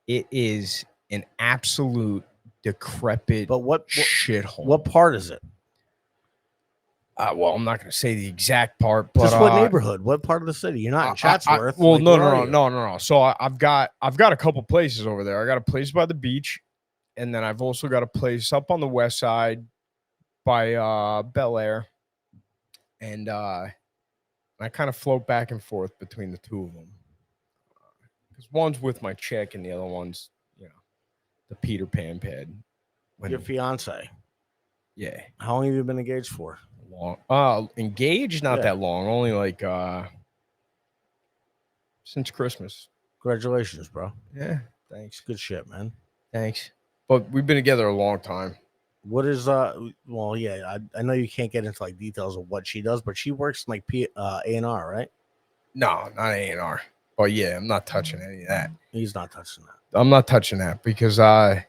It is an absolute decrepit shithole. What part is it? Well, I'm not going to say the exact part, but just what neighborhood? What part of the city? You're not in Chatsworth. Well, no. So I've got a couple places over there. I got a place by the beach, and then I've also got a place up on the west side by Bel Air, and I kind of float back and forth between the two of them. Because one's with my chick, and the other one's, the Peter Pan pad. Your fiance. Yeah. How long have you been engaged for? Long. Engaged? Not that long. Only like since Christmas. Congratulations, bro. Yeah. Thanks. Good shit, man. Thanks. But we've been together a long time. What is well, yeah, I know you can't get into like details of what she does, but she works in like A&R, right? No, not A&R. Oh yeah, I'm not touching any of that. He's not touching that. I'm not touching that because I'm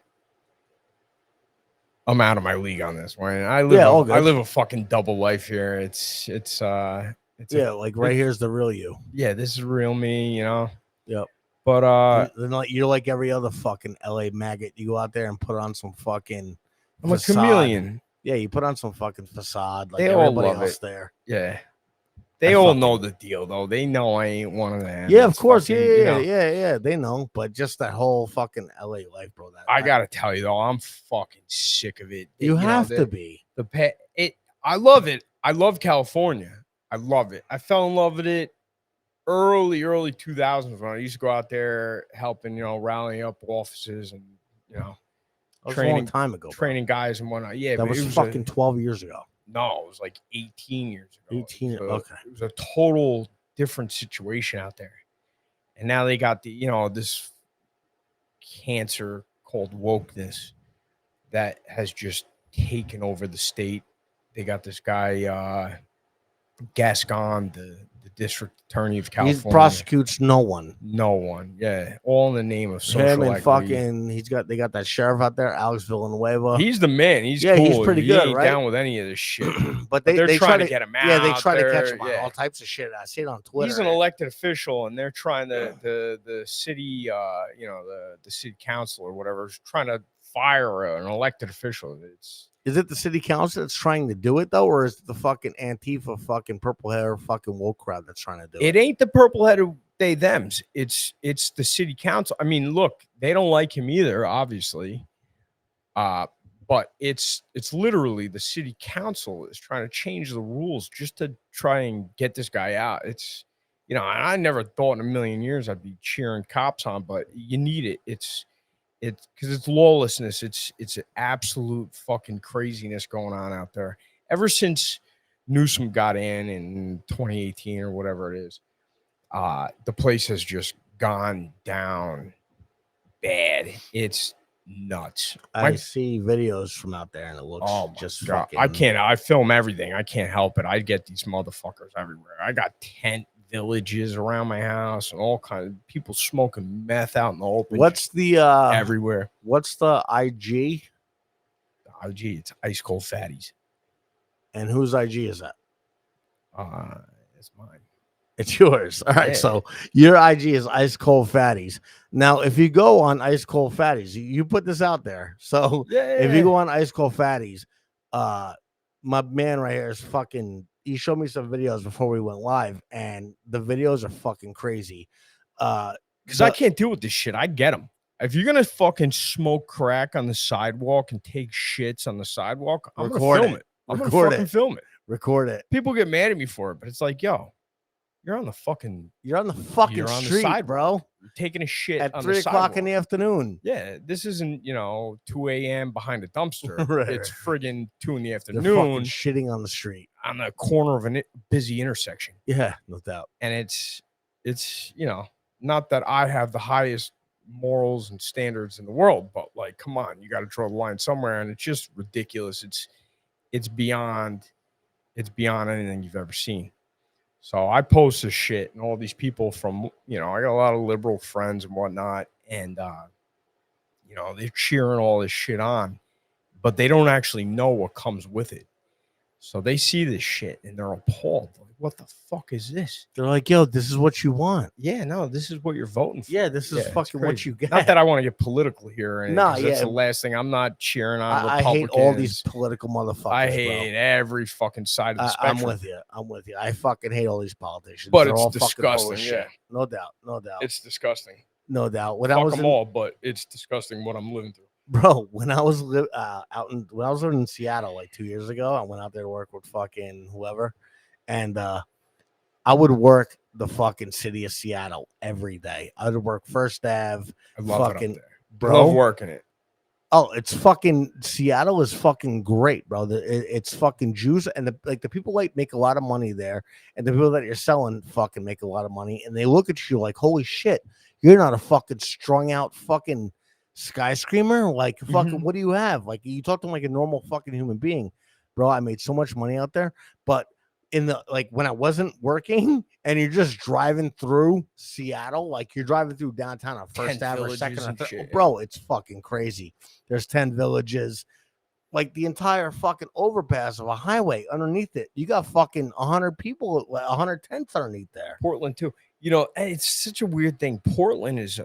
out of my league on this one. I live a fucking double life here. It's like right here's the real you. Yeah, this is real me, Yep. But you're like every other fucking LA maggot. You go out there and put on some fucking I'm a chameleon. Yeah, you put on some fucking facade like they all everybody love else it. there. Yeah. They all know the deal though. They know I ain't one of them. Yeah, of course. Yeah. They know, but just that whole fucking LA life, bro. I gotta tell you though, I'm fucking sick of it. You have to be. I love it. I love California. I love it. I fell in love with it early 2000s when I used to go out there helping, rallying up offices and training, a long time ago, training guys and whatnot. Yeah, that was fucking 12 years ago. No, it was like 18 years ago. 18. So okay. It was a total different situation out there. And now they got this cancer called wokeness that has just taken over the state. They got this guy, Gascon, the district attorney of California. He prosecutes no one. No one. Yeah. All in the name of social Him and equity. fucking, they got that sheriff out there, Alex Villanueva. He's the man. He's cool. He's pretty good, ain't right? down with any of this shit. But they're trying to get him out. Yeah, they try to catch him on all types of shit. I see it on Twitter. He's an elected official, and they're trying to the city, the city council or whatever is trying to fire an elected official. Is it the city council that's trying to do it though, or is it the fucking Antifa, fucking purple hair, fucking woke crowd that's trying to do it? It ain't the purple headed they thems. It's the city council. I mean, look, they don't like him either, obviously. But it's literally the city council is trying to change the rules just to try and get this guy out. It's I never thought in a million years I'd be cheering cops on, but you need it. It's because it's lawlessness. It's absolute fucking craziness going on out there. Ever since Newsom got in 2018 or whatever it is, the place has just gone down bad. It's nuts. I see videos from out there and it looks just fucking. I film everything. I can't help it. I get these motherfuckers everywhere. I got tent villages around my house and all kinds of people smoking meth out in the open. What's the everywhere? What's the IG? The IG, it's Ice Cold Fatties. And whose IG is that? It's mine. It's yours. All right. Yeah. So your IG is Ice Cold Fatties. Now, if you go on Ice Cold Fatties, you put this out there. So if you go on Ice Cold Fatties, my man right here is fucking. He showed me some videos before we went live, and the videos are fucking crazy. Because I can't deal with this shit. I get them. If you're gonna fucking smoke crack on the sidewalk and take shits on the sidewalk, I'm gonna film it. I'm gonna fucking film it. Record it. People get mad at me for it, but it's like, yo, You're on the fucking You're on the fucking You're on the street, sidewalk. bro. You're taking a shit At on 3 the o'clock in the sidewalk. afternoon. Yeah, this isn't 2 a.m. behind a dumpster. Right. It's friggin' 2 in the They're fucking afternoon shitting on the street. on the corner of a busy intersection. Yeah, no doubt. And it's not that I have the highest morals and standards in the world, but like, come on, you got to draw the line somewhere, and it's just ridiculous. It's beyond anything you've ever seen. So I post this shit, and all these people from I got a lot of liberal friends and whatnot, and they're cheering all this shit on, but they don't actually know what comes with it. So they see this shit and they're appalled. Like, what the fuck is this? They're like, yo, this is what you want. Yeah, no, this is what you're voting for. Yeah, this is fucking what you get. Not that I want to get political here. And No, that's the last thing. I'm not cheering on I Republicans. hate all these political motherfuckers. I hate every fucking side of the spectrum. I'm with you. I fucking hate all these politicians. But They're it's all disgusting. Yeah, no doubt. It's disgusting. No doubt. When Fuck I was them all, but it's disgusting what I'm living through. Bro, when I was living in Seattle like 2 years ago, I went out there to work with fucking whoever, and I would work the fucking city of Seattle every day. I would work First Ave. I love fucking, it up there. Bro, I love working it. Oh, it's fucking Seattle is fucking great, bro. It's fucking juice, and the people like make a lot of money there, and the people that you're selling fucking make a lot of money, and they look at you like, holy shit, you're not a fucking strung out fucking skyscraper. Like, fucking, what do you have? Like, you talk to them like a normal fucking human being, bro. I made so much money out there, but in the when I wasn't working, and you're just driving through Seattle, like you're driving through downtown on First Ave or Second, bro, it's fucking crazy. There's 10 villages, like the entire fucking overpass of a highway underneath it. You got fucking 100 people, 100 tents underneath there. Portland too. It's such a weird thing. Portland is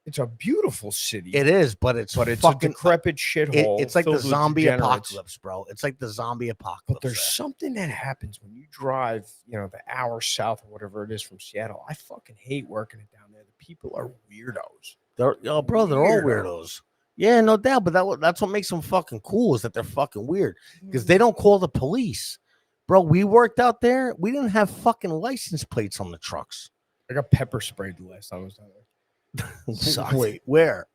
it's a beautiful city. It is, but it's fucking a decrepit shithole. It's like the zombie apocalypse, bro. It's like the zombie apocalypse. But there's something that happens when you drive, the hour south or whatever it is from Seattle. I fucking hate working it down there. The people are weirdos. They're all weirdos. Yeah, no doubt. But that's what makes them fucking cool, is that they're fucking weird, because they don't call the police. Bro, we worked out there. We didn't have fucking license plates on the trucks. I got pepper sprayed the last time I was down there. Wait, where?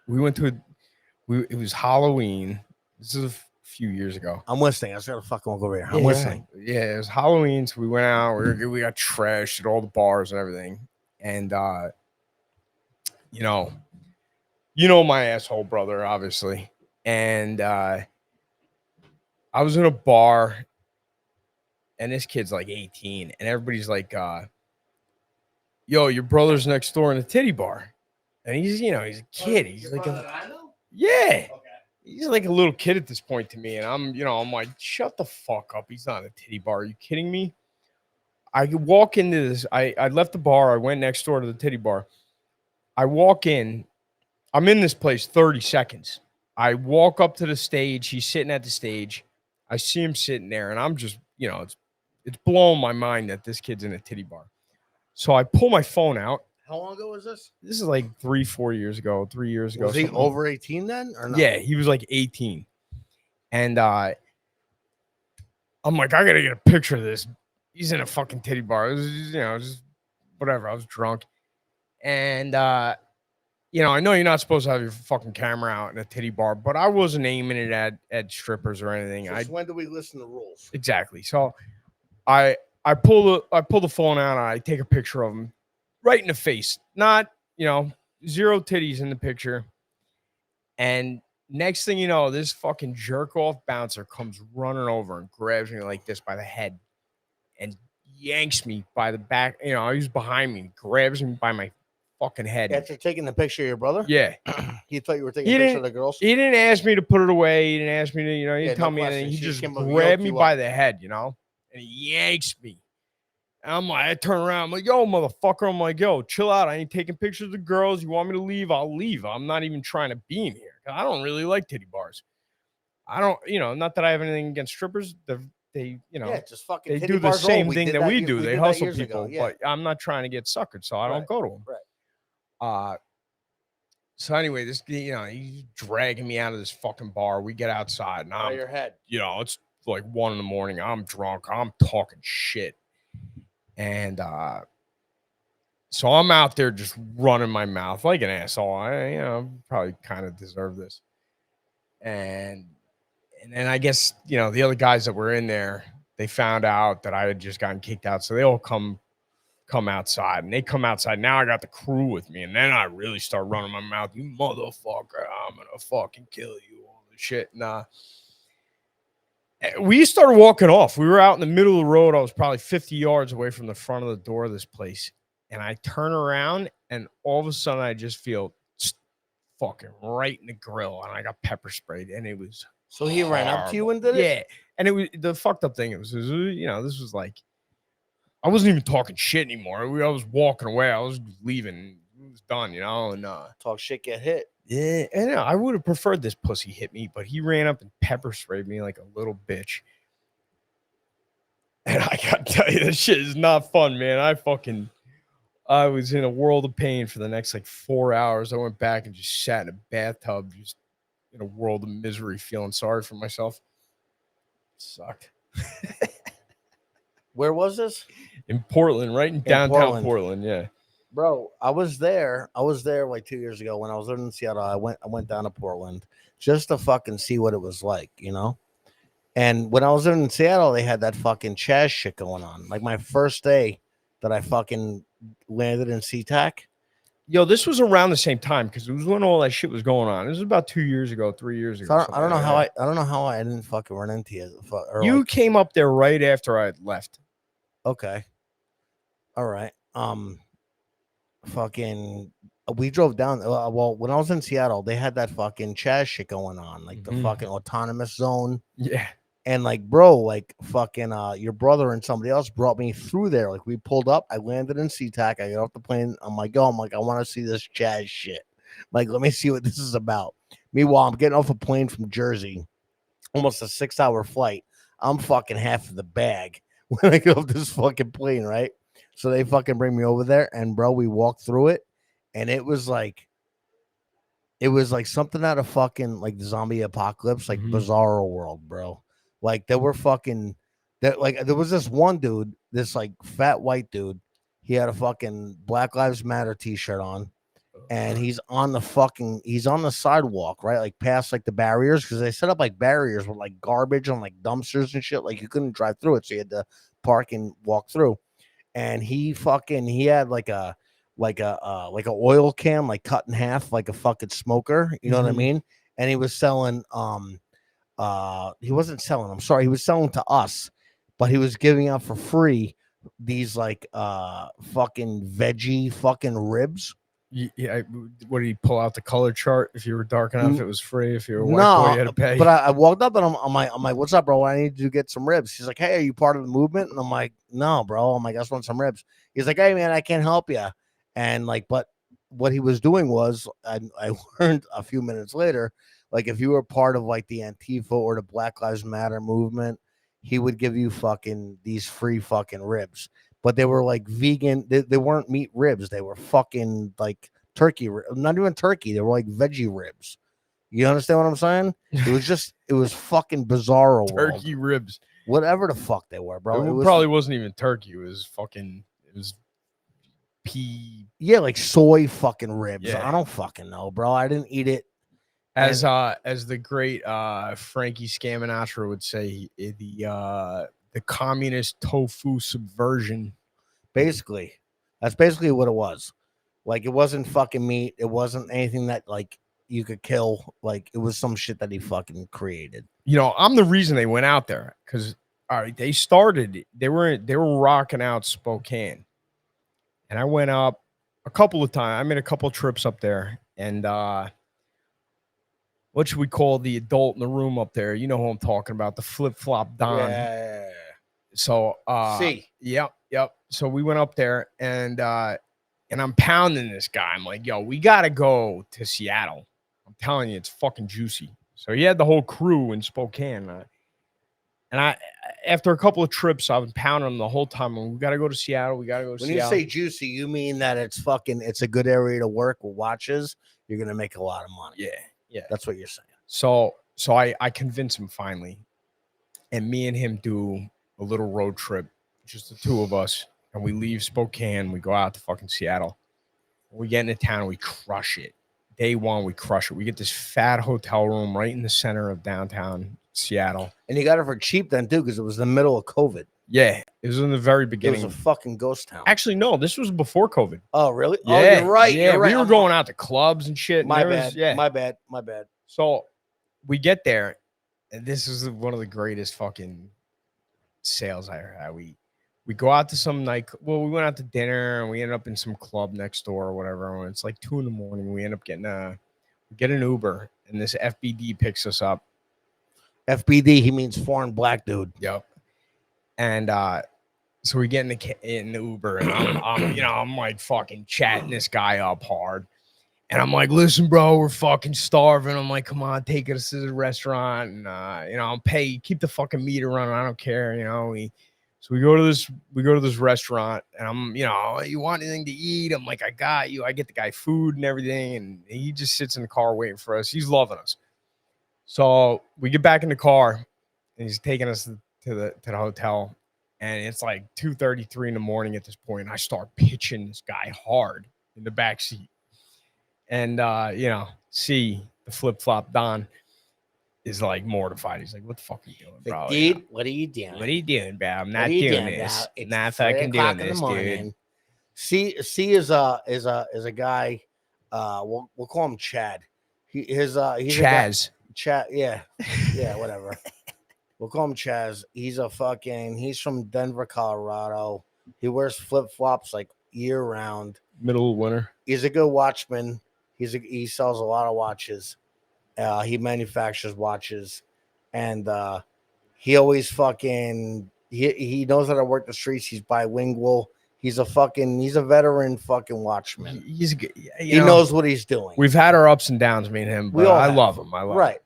We went to it was Halloween. This is a few years ago. I'm listening. I just gotta fucking walk over here. I'm listening. Yeah, it was Halloween, so we went out. We got trashed at all the bars and everything. And my asshole brother, obviously. And I was in a bar, and this kid's like 18, and everybody's like, yo, your brother's next door in a titty bar. And he's a kid. He's like he's like a little kid at this point to me. And I'm like, shut the fuck up. He's not in a titty bar. Are you kidding me? I walk into this. I left the bar. I went next door to the titty bar. I walk in. I'm in this place 30 seconds. I walk up to the stage. He's sitting at the stage. I see him sitting there, and I'm just, it's blowing my mind that this kid's in a titty bar. So I pull my phone out. How long ago was this? This is like 3 years ago. Was he over 18 then, or no? Yeah, he was like 18. And I'm like, I gotta get a picture of this. He's in a fucking titty bar. It was just whatever. I was drunk. And I know you're not supposed to have your fucking camera out in a titty bar, but I wasn't aiming it at strippers or anything. When do we listen to rules? Exactly. So I pull the phone out and I take a picture of him right in the face. Not, zero titties in the picture. And next thing you know, this fucking jerk off bouncer comes running over and grabs me like this by the head and yanks me by the back. He was behind me, grabs me by my fucking head. After taking the picture of your brother? Yeah. He thought you were taking a picture of the girls? He didn't ask me to put it away. He didn't ask me to, he didn't tell me anything. He just grabbed me by the head, and he yanks me. And I'm like, I turn around. I'm like, yo, motherfucker. I'm like, yo, chill out. I ain't taking pictures of the girls. You want me to leave? I'll leave. I'm not even trying to be in here. I don't really like titty bars. I don't, not that I have anything against strippers. They just fucking they do the same thing that we do. They hustle people, but I'm not trying to get suckered, so I don't go to them. Right. So anyway, this, he's dragging me out of this fucking bar. We get outside, and I'm, your head. It's like 1 a.m. I'm drunk. I'm talking shit. And so I'm out there just running my mouth like an asshole. I probably kind of deserve this. And then I guess, the other guys that were in there, they found out that I had just gotten kicked out. So they all come outside, and they come outside. Now I got the crew with me. And then I really start running my mouth. You motherfucker, I'm going to fucking kill you. All this shit. And we started walking off. We were out in the middle of the road. I was probably 50 yards away from the front of the door of this place. And I turn around, and all of a sudden I just feel fucking right in the grill, and I got pepper sprayed, and it was So he ran up to you and did it? Yeah. And it was the fucked up thing. It was this was like, I wasn't even talking shit anymore. I was walking away. I was leaving. It was done, and talk shit, get hit. Yeah, and I would have preferred this pussy hit me, but he ran up and pepper sprayed me like a little bitch. And I gotta tell you, this shit is not fun, man. I was in a world of pain for the next 4 hours. I went back and just sat in a bathtub, just in a world of misery, feeling sorry for myself. Sucked. Where was this? In Portland, right in downtown Portland. Yeah. Bro, I was there 2 years ago when I was living in Seattle. I went down to Portland just to fucking see what it was like, And when I was living in Seattle, they had that fucking Chaz shit going on. Like my first day that I fucking landed in SeaTac. Yo, this was around the same time because it was when all that shit was going on. This was about 2 years ago, 3 years ago. So I don't know how I didn't fucking run into you. You came up there right after I had left. Okay. All right. Fucking we drove down. Well, when I was in Seattle, they had that fucking Chaz shit going on, like the fucking autonomous zone. Yeah. And bro, fucking your brother and somebody else brought me through there. Like we pulled up, I landed in SeaTac, I got off the plane. I'm like, I want to see this Chaz shit. Let me see what this is about. Meanwhile, I'm getting off a plane from Jersey, almost a 6-hour flight. I'm fucking half of the bag when I get off this fucking plane, right? So they fucking bring me over there, and bro, we walked through it, and it was like something out of fucking the zombie apocalypse, Bizarro World, bro. There were fucking there was this one dude, this fat white dude. He had a fucking Black Lives Matter t-shirt on, and he's on the sidewalk, right? Past the barriers, because they set up barriers with garbage and dumpsters and shit. You couldn't drive through it, so you had to park and walk through. And he had a oil can cut in half like a fucking smoker, you know what I mean? And he was selling he wasn't selling, I'm sorry, he was selling to us, but he was giving out for free these fucking veggie fucking ribs. Yeah, what did he pull out the color chart? If you were dark enough, it was free. If you were a white boy, you had to pay. But I walked up and I'm like, what's up, bro? I need to get some ribs. He's like, hey, are you part of the movement? And I'm like, no, bro. I'm like, I just want some ribs. He's like, hey, man, I can't help you. And but what he was doing was, I learned a few minutes later, if you were part of the Antifa or the Black Lives Matter movement, he would give you fucking these free fucking ribs. But they were vegan. They weren't meat ribs. They were fucking turkey. Not even turkey. They were veggie ribs. You understand what I'm saying? It was fucking bizarre. Turkey ribs. Whatever the fuck they were, bro. It probably wasn't even turkey. It was pea. Yeah, soy fucking ribs. Yeah. I don't fucking know, bro. I didn't eat it. As the great Frankie Scamiotta would say, the communist tofu subversion. Basically, that's basically what it was. It wasn't fucking meat. It wasn't anything that you could kill. It was some shit that he fucking created. I'm the reason they went out there, because all right, they were rocking out Spokane, and I went up a couple of times. I made a couple of trips up there, and what should we call the adult in the room up there? You know who I'm talking about, the flip-flop Don. Yeah. So yep. So we went up there, and I'm pounding this guy. I'm like, yo, we gotta go to Seattle. I'm telling you, it's fucking juicy. So he had the whole crew in Spokane. And after a couple of trips, I've been pounding them the whole time. We got to go to Seattle. We got to go to Seattle. When you say juicy, you mean that it's a good area to work with watches. You're going to make a lot of money. Yeah. That's what you're saying. So I convinced him finally. And me and him do a little road trip, just the two of us. and we leave Spokane. We go out to fucking Seattle. We get into town. We crush it. Day one, we crush it. We get this fat hotel room right in the center of downtown Seattle. And you got it for cheap then too, because it was the middle of COVID. Yeah, it was in the very It beginning. was a fucking ghost town. Actually, no, this was before COVID. Oh, really? Yeah, oh, you're right. Yeah, you're right. we were going out to clubs and shit. My and bad. Yeah. My bad. My bad. So we get there, and this is one of the greatest fucking sales I ever had. We go out to some night. Well, we went out to dinner, and we ended up in some club next door or whatever. And it's like 2 a.m. We end up getting an Uber, and this FBD picks us up. FBD, he means foreign black dude. Yep. And so we get in the Uber, and I'm like fucking chatting this guy up hard. And I'm like, listen, bro, we're fucking starving. I'm like, come on, take us to the restaurant. And, I'll pay, keep the fucking meter running. I don't care. So we go to this restaurant, and I'm, you want anything to eat? I'm like, I got you. I get the guy food and everything. And he just sits in the car waiting for us. He's loving us. So we get back in the car, and he's taking us to the hotel. And it's like 2:33 in the morning at this point. And I start pitching this guy hard in the back seat. And, see the flip-flop Don is like mortified. He's like, what the fuck are you doing, bro? Dude, what are you doing? What are you doing, bro? I'm not doing this. It's Not fucking doing this, dude. C is a guy. We'll call him Chad. He's Chaz. Chad. Yeah, whatever. We'll call him Chaz. He's from Denver, Colorado. He wears flip flops like year round. Middle of winter. He's a good watchman. He sells a lot of watches. He manufactures watches, and he always he knows how to work the streets. He's bilingual. He's a veteran fucking watchman. He's good. He knows what he's doing. We've had our ups and downs, me and him. But I love him. Right.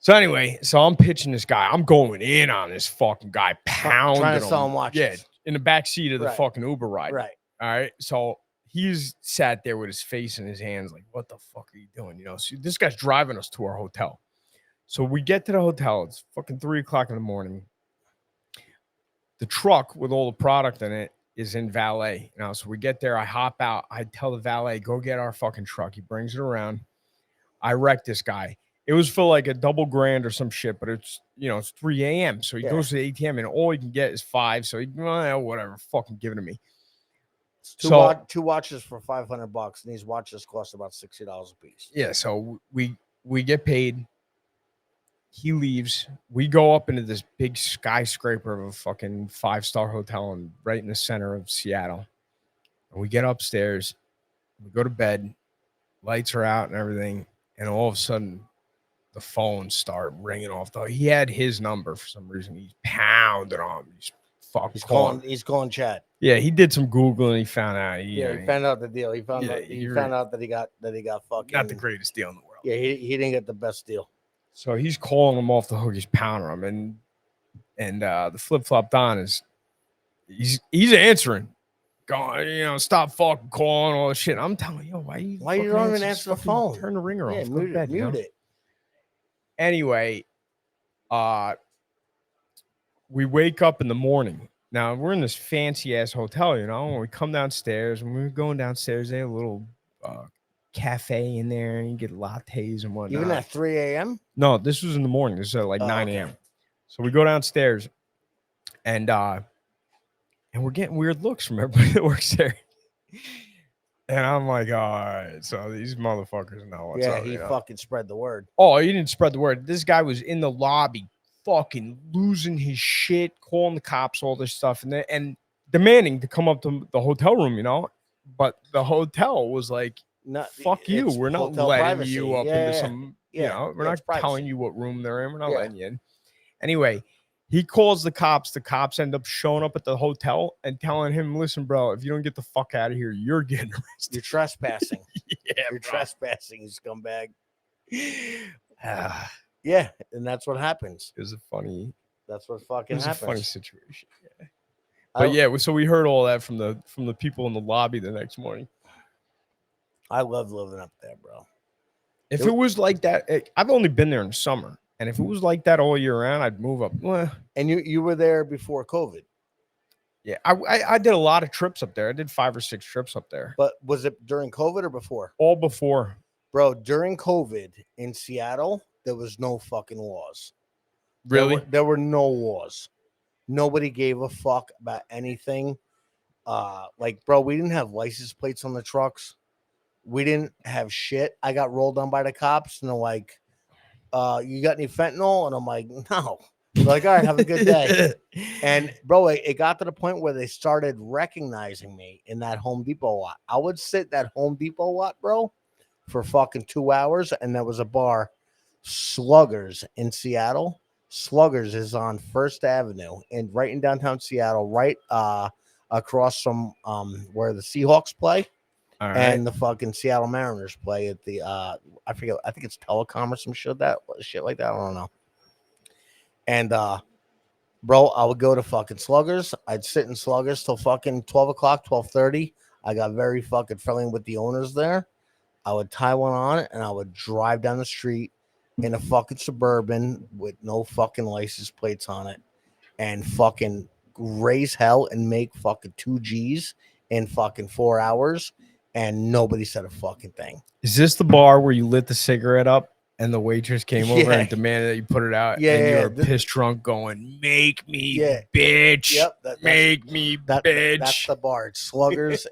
So anyway, I'm pitching this guy. I'm going in on this fucking guy, pounding trying to sell him watches. Yeah, in the back seat of the fucking Uber ride. Right. All right. So he's sat there with his face in his hands, like, what the fuck are you doing? So this guy's driving us to our hotel. So we get to the hotel. It's fucking 3:00 in the morning. The truck with all the product in it is in valet. So we get there. I hop out. I tell the valet, go get our fucking truck. He brings it around. I wreck this guy. It was for like a double grand or some shit, but it's 3 a.m. So he goes to the ATM, and all he can get is 5. So whatever, fucking give it to me. Two watches for $500, and these watches cost about $60 a piece. Yeah, so we get paid. He leaves. We go up into this big skyscraper of a fucking 5-star hotel and right in the center of Seattle. And we get upstairs. We go to bed. Lights are out and everything. And all of a sudden, the phones start ringing off. He had his number for some reason. He's pounding on me. He's calling Chad. Yeah, he did some Googling. He found out. He found out the deal. He found out that he got fucking not the greatest deal in the world. Yeah, he didn't get the best deal. So he's calling him off the hook. He's pounding him, and the flip flop Don he's answering, going, stop fucking calling all this shit. I'm telling you, why you don't even answer the phone? Turn the ringer off. Mute it. Anyway, we wake up in the morning. Now we're in this fancy ass hotel, and we come downstairs, and we're going downstairs. They have a little cafe in there, and you get lattes and whatnot. Even at 3 a.m.? No, this was in the morning. This is at like 9 a.m. So we go downstairs, and we're getting weird looks from everybody that works there. And I'm like, all right, so these motherfuckers know what's up. Yeah, he fucking spread the word. Oh, he didn't spread the word. This guy was in the lobby fucking losing his shit, calling the cops, all this stuff, and demanding to come up to the hotel room, But the hotel was like, fuck you. We're not letting privacy. You up into some, we're not telling you what room they're in. We're not letting you in. Anyway, he calls the cops. The cops end up showing up at the hotel and telling him, listen, bro, if you don't get the fuck out of here, you're getting arrested. You're trespassing. You're trespassing, you scumbag. Yeah, and that's what happens. That's what fucking happens. A funny situation. Yeah. But so we heard all that from the people in the lobby the next morning. I love living up there, bro. If it was like that, I've only been there in the summer, and if it was like that all year round, I'd move up. Well, and you were there before COVID. Yeah, I did a lot of trips up there. I did 5 or 6 trips up there. But was it during COVID or before? All before. Bro, during COVID in Seattle, there was no fucking laws. Really? There were no laws. Nobody gave a fuck about anything. Like, bro, we didn't have license plates on the trucks. We didn't have shit. I got rolled on by the cops and they're like, you got any fentanyl? And I'm like, no. They're like, all right, have a good day. And bro, it got to the point where they started recognizing me in that Home Depot lot. I would sit that Home Depot lot, bro, for fucking 2 hours. And there was a bar, Sluggers in Seattle. Sluggers is on First Avenue and right in downtown Seattle, right across from where the Seahawks play. All right. And the fucking Seattle Mariners play at the I forget, I think it's Telecom or some shit like that. I don't know. And bro, I would go to fucking Sluggers. I'd sit in Sluggers till fucking 12 o'clock, 12:30. I got very fucking friendly with the owners there. I would tie one on and I would drive down the street in a fucking Suburban with no fucking license plates on it and fucking raise hell and make fucking 2 G's in fucking 4 hours. And nobody said a fucking thing. Is this the bar where you lit the cigarette up and the waitress came over and demanded that you put it out? Yeah, and you were pissed drunk going, make me, bitch. Yep, make me, bitch. That's the bar. It's Sluggers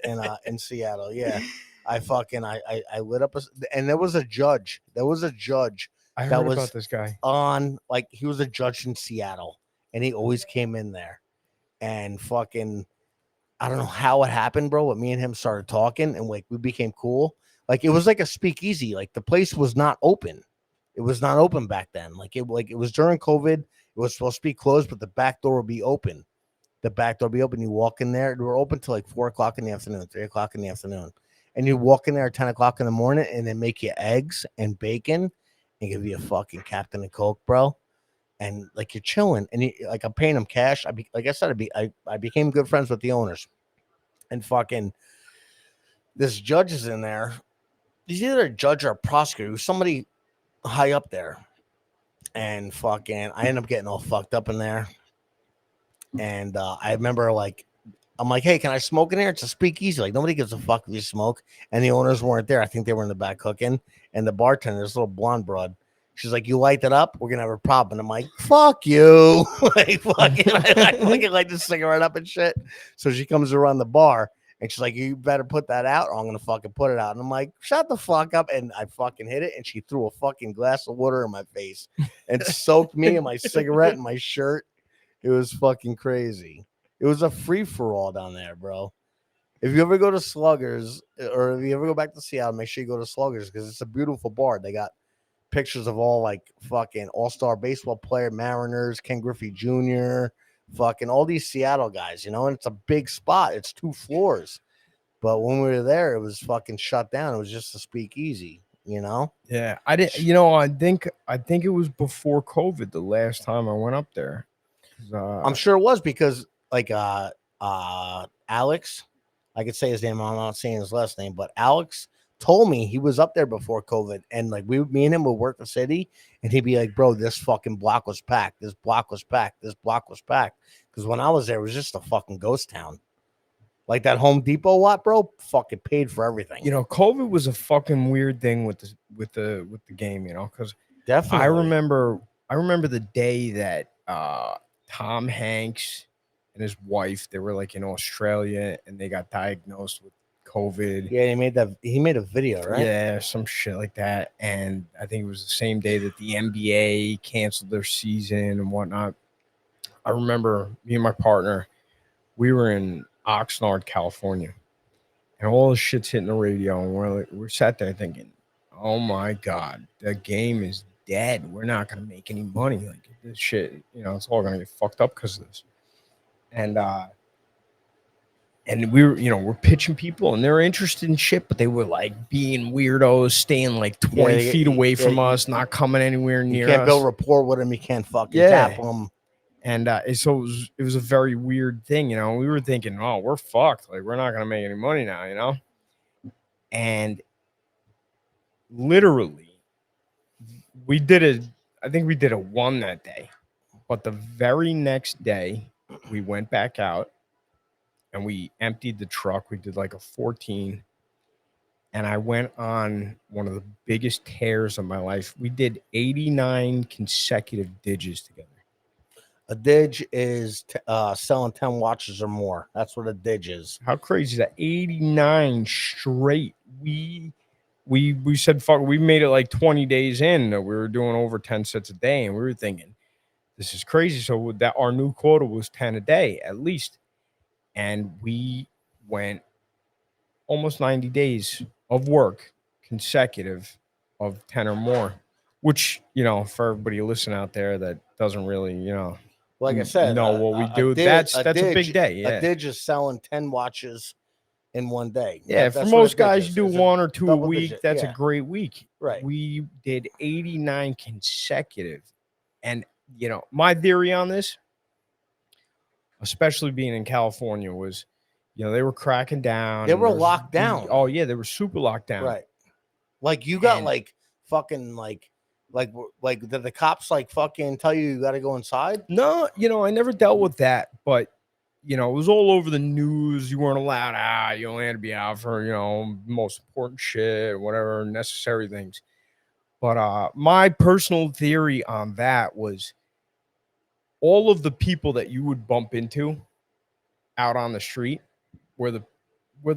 in Seattle. Yeah. I lit up and there was a judge. I heard about this guy. He was a judge in Seattle and he always came in there and fucking, I don't know how it happened, bro, but me and him started talking and like we became cool. Like it was like a speakeasy. Like the place was not open. It was not open back then. Like it was during COVID. It was supposed to be closed, but the back door would be open. The back door would be open. You walk in there. They were open till like 4 o'clock in the afternoon, 3 o'clock in the afternoon. And you walk in there at 10 o'clock in the morning and they make you eggs and bacon and give you a fucking Captain and Coke, bro. And like you're chilling. And like I'm paying them cash. Like I said, I became good friends with the owners. And fucking this judge is in there. He's either a judge or a prosecutor. Who's somebody high up there. And fucking I end up getting all fucked up in there. And I remember like I'm like, hey, can I smoke in here? It's a speakeasy. Like nobody gives a fuck if you smoke. And the owners weren't there. I think they were in the back cooking. And the bartender, this little blonde broad, she's like, you light it up, we're gonna have a problem. And I'm like, fuck you. Like fucking I fucking light this cigarette up and shit. So she comes around the bar and she's like, you better put that out or I'm gonna fucking put it out. And I'm like, shut the fuck up. And I fucking hit it and she threw a fucking glass of water in my face and soaked me and my cigarette and my shirt. It was fucking crazy. It was a free for all down there, bro. If you ever go to Sluggers or if you ever go back to Seattle, make sure you go to Sluggers because it's a beautiful bar. They got pictures of all like fucking all-star baseball player, Mariners, Ken Griffey Jr., fucking all these Seattle guys, you know, and it's a big spot. It's 2 floors. But when we were there, it was fucking shut down. It was just a speakeasy, you know? Yeah. I didn't, you know, I think it was before COVID the last time I went up there. I'm sure it was because like Alex, I could say his name, I'm not saying his last name, but Alex told me he was up there before COVID, and like me and him would work the city, and he'd be like, bro, this fucking block was packed, this block was packed, this block was packed. Because when I was there, it was just a fucking ghost town. Like that Home Depot lot, bro, fucking paid for everything. You know, COVID was a fucking weird thing with the game, you know, because definitely I remember the day that Tom Hanks and his wife, they were like in Australia and they got diagnosed with COVID. Yeah, he made a video, right? Yeah, some shit like that. And I think it was the same day that the NBA canceled their season and whatnot. I remember me and my partner, we were in Oxnard, California, and all the shit's hitting the radio, and we're sat there thinking, oh my God, the game is dead. We're not gonna make any money. Like this shit, you know, it's all gonna get fucked up because of this. And we were, you know, we're pitching people and they're interested in shit, but they were like being weirdos, staying like 20 feet away from us, not coming anywhere near us. You can't build rapport with them. You can't fucking tap them. And so it was a very weird thing, you know. We were thinking, oh, we're fucked. Like, we're not going to make any money now, you know. And literally, I think we did a 1 that day. But the very next day, we went back out and we emptied the truck. We did like a 14, and I went on one of the biggest tears of my life. We did 89 consecutive diges together. A dig is selling 10 watches or more. That's what a dig is. How crazy is that? 89 straight. We said fuck. We made it like 20 days in. We were doing over 10 sets a day, and we were thinking, this is crazy. So that our new quota was 10 a day at least, and we went almost 90 days of work consecutive of 10 or more, which, you know, for everybody listening out there that doesn't really, you know, Like I said, know what we do, that's a big day. Yeah. A dig is selling 10 watches in one day. Yeah, for most guys, you do one or two a week. That's a great week. Right. We did 89 consecutive. And, you know, my theory on this, especially being in California, was, you know, they were cracking down. They were locked down. Oh, yeah, they were super locked down. Right. Like you got like fucking like did the cops like fucking tell you got to go inside? No, you know, I never dealt with that, but you know, it was all over the news. You weren't allowed out. You only had to be out for, you know, most important shit, whatever, necessary things. But my personal theory on that was all of the people that you would bump into out on the street were the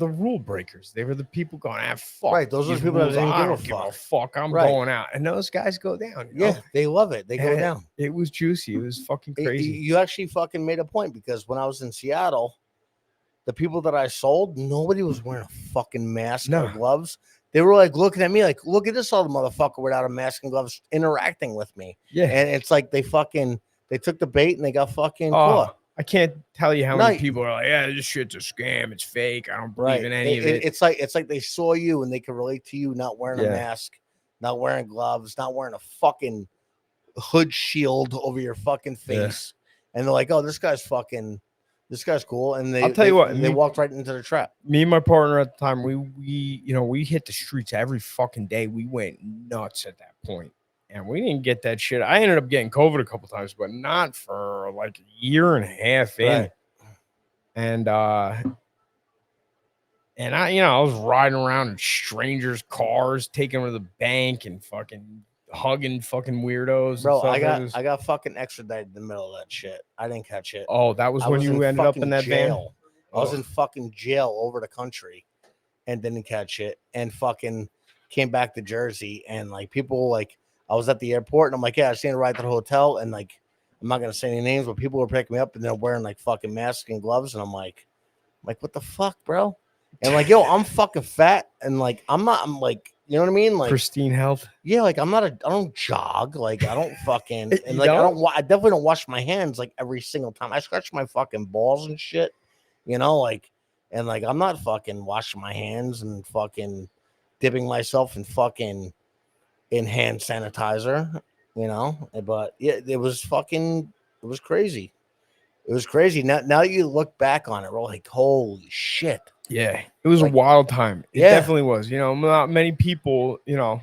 rule breakers. They were the people going, fuck. Right. Those are the people that didn't give a fuck. I'm going out. And those guys go down. You know? They love it. They go down. It was juicy. It was fucking crazy. You actually fucking made a point, because when I was in Seattle, the people that I sold, nobody was wearing a fucking mask or gloves. They were like looking at me like, look at this other motherfucker without a mask and gloves interacting with me. Yeah. And it's like they took the bait and they got fucking caught. I can't tell you how many people are like, yeah, this shit's a scam. It's fake. I don't believe in any of it. It's like they saw you and they could relate to you not wearing a mask, not wearing gloves, not wearing a fucking hood shield over your fucking face. And they're like, oh, this guy's cool. And I'll tell you what, they walked right into the trap. Me and my partner at the time, we hit the streets every fucking day. We went nuts at that point. And we didn't get that shit. I ended up getting COVID a couple times, but not for like a year and a half in. Right. And I was riding around in strangers' cars, taking them to the bank and fucking hugging fucking weirdos. Bro, I got fucking extradited in the middle of that shit. I didn't catch it. Oh, that was when you ended up in that jail. van? I was in fucking jail over the country and didn't catch it, and fucking came back to Jersey, and like people like, I was at the airport and I'm like, yeah, I seen it right to the hotel. And like, I'm not going to say any names, but people were picking me up and they're wearing like fucking masks and gloves. And I'm like, what the fuck, bro? And like, yo, I'm fucking fat. And like, I'm like, you know what I mean? Like pristine health. Yeah. Like I don't jog. Like I don't fucking, and like, I definitely don't wash my hands like every single time. I scratch my fucking balls and shit, you know, like, and like, I'm not fucking washing my hands and fucking dipping myself in fucking in hand sanitizer, you know, but yeah, it was crazy. It was crazy. Now you look back on it, we're like, holy shit. Yeah, it was like, a wild time. It definitely was. You know, not many people, you know,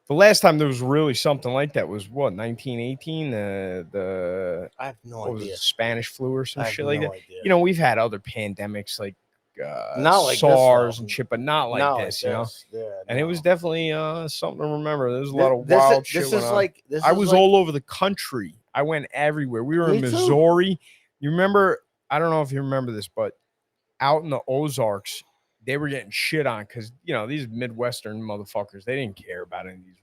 the last time there was really something like that was what, 1918? The I have no idea. Was it, Spanish flu or some shit like that? Idea. You know, we've had other pandemics like not like SARS and shit, but not like this, you know. Yeah, and it was definitely something to remember. There's a lot of wild shit. I was all over the country. I went everywhere. We were in Missouri. Too. You remember? I don't know if you remember this, but out in the Ozarks, they were getting shit on because, you know, these Midwestern motherfuckers, they didn't care about any of these rules.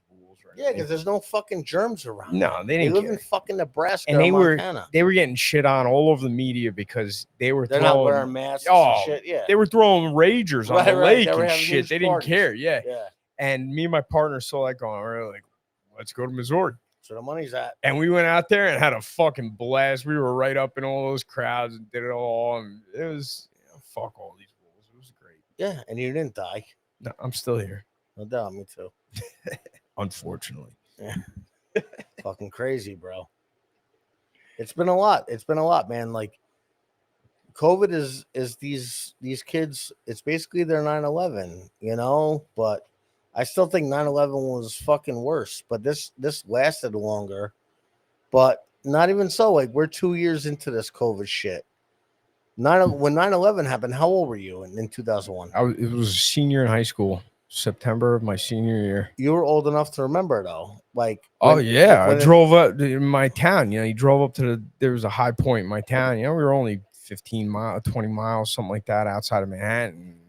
Yeah, because there's no fucking germs around. No, they didn't. They live in fucking Nebraska, and Montana. They were getting shit on all over the media because they're not wearing masks. And shit. Yeah, they were throwing ragers on the lake and shit. They didn't care. Yeah. Yeah. And me and my partner saw that going. We're like, let's go to Missouri. So the money's at. And we went out there and had a fucking blast. We were right up in all those crowds and did it all. And it was, you know, fuck all these rules. It was great. Yeah, and you didn't die. No, I'm still here. No doubt, me too. Unfortunately. Yeah. Fucking crazy, bro. It's been a lot. It's been a lot, man. Like COVID is these kids, it's basically their 9/11, you know, but I still think 9/11 was fucking worse, but this lasted longer. But not even so. Like we're 2 years into this COVID shit. When 9/11 happened, how old were you in 2001? It was a senior in high school, September of my senior year. You were old enough to remember though. Like Oh yeah, I when drove up in my town. You know, you drove up to there was a high point in my town. You know, we were only 15 miles, 20 miles, something like that, outside of Manhattan.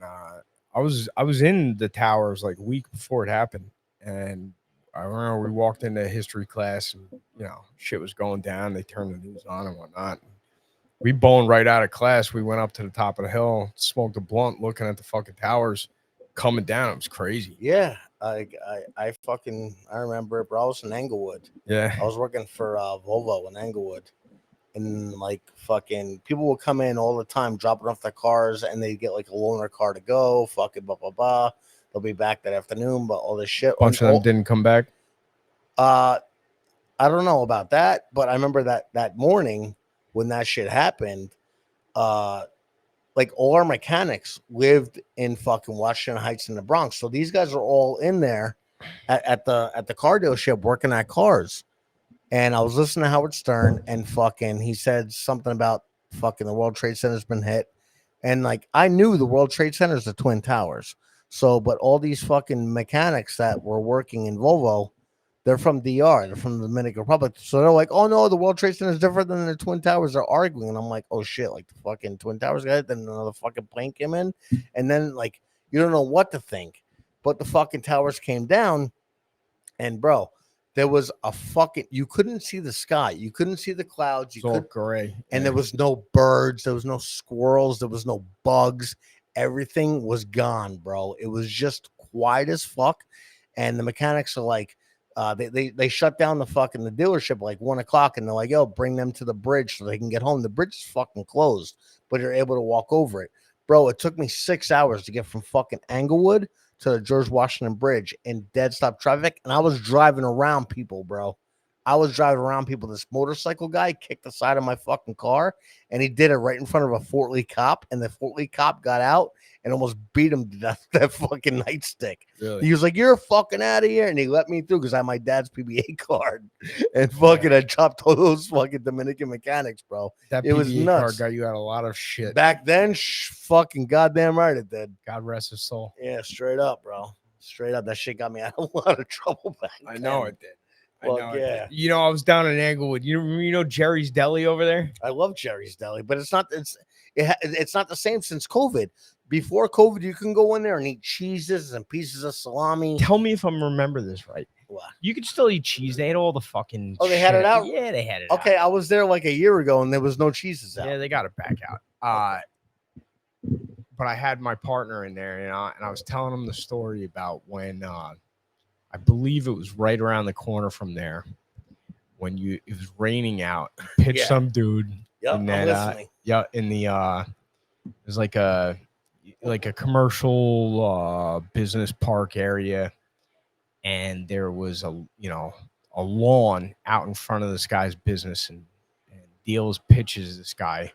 I was in the towers like a week before it happened, and I remember we walked into history class, and you know, shit was going down. They turned the news on and whatnot. We boned right out of class. We went up to the top of the hill, smoked a blunt, looking at the fucking towers coming down. It was crazy. Yeah, I remember it, bro. I was in Englewood. Yeah. I was working for Volvo in Englewood, and like fucking people would come in all the time, dropping off their cars, and they get like a loaner car to go. Fucking blah blah blah. They'll be back that afternoon, but all this shit. Bunch of them didn't come back. I don't know about that, but I remember that morning when that shit happened. Like all our mechanics lived in fucking Washington Heights in the Bronx, so these guys are all in there at the car dealership working at cars. And I was listening to Howard Stern, and fucking he said something about fucking the World Trade Center's been hit, and like I knew the World Trade Center's the Twin Towers. So, but all these fucking mechanics that were working in Volvo, they're from DR, they're from the Dominican Republic. So they're like, oh no, the World Trade Center is different than the Twin Towers. They're arguing. And I'm like, oh shit, like the fucking Twin Towers got it. Then another fucking plane came in. And then like you don't know what to think. But the fucking towers came down, and bro, there was a fucking you couldn't see the sky, you couldn't see the clouds, you It's all could gray. and there was no birds, there was no squirrels, there was no bugs. Everything was gone, bro. It was just quiet as fuck. And the mechanics are like, they shut down the dealership like 1 o'clock, and they're like, yo, bring them to the bridge so they can get home. The bridge is fucking closed, but you're able to walk over it. Bro, it took me 6 hours to get from fucking Englewood to the George Washington Bridge in dead stop traffic, and I was driving around people, bro. I was driving around people. This motorcycle guy kicked the side of my fucking car, and he did it right in front of a Fort Lee cop, and the Fort Lee cop got out and almost beat him to death with that fucking nightstick. Really? He was like, "You're fucking out of here," and he let me through because I had my dad's PBA card, and fucking I chopped all those fucking Dominican mechanics, bro. That It was PBA nuts. card got you out a lot of shit. Back then, fucking goddamn right it did. God rest his soul. Yeah, straight up, bro. Straight up, that shit got me out of a lot of trouble back then. I know it did. Well, I know yeah. it did. You know, I was down in Englewood. You know Jerry's Deli over there? I love Jerry's Deli, but it's not the same since COVID. Before COVID, you can go in there and eat cheeses and pieces of salami. Tell me if I'm remember this right. What? You could still eat cheese. They had all the fucking. Oh, they had it shit. out? Yeah, they had it. Okay, out. I was there like a year ago and there was no cheeses out. Yeah, they got it back out. But I had my partner in there, you know, and I was telling him the story about when I believe it was right around the corner from there when it was raining out. You pitched some dude Yep, in I'm that listening. in the it was like a commercial business park area, and there was a lawn out in front of this guy's business, and Dealz pitches this guy,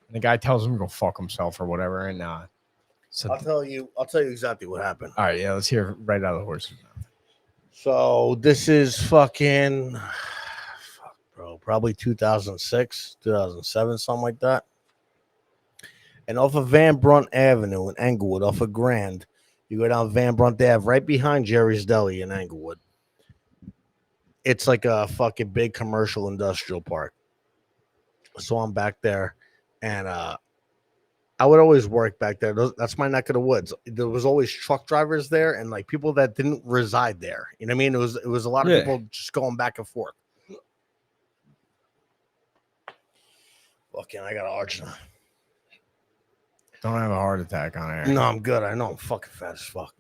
and the guy tells him to go fuck himself or whatever, and so I'll tell you exactly what happened. all right, yeah, let's hear it right out of the horse's mouth. So this is fucking bro, probably 2006, 2007, something like that. And off of Van Brunt Avenue in Englewood, off of Grand, you go down Van Brunt Ave, right behind Jerry's Deli in Englewood. It's like a fucking big commercial industrial park. So I'm back there, and I would always work back there. That's my neck of the woods. There was always truck drivers there, and like people that didn't reside there. You know what I mean? It was a lot of people just going back and forth. Fucking, I got an arch. Don't have a heart attack on air. No, I'm good. I know I'm fucking fat as fuck.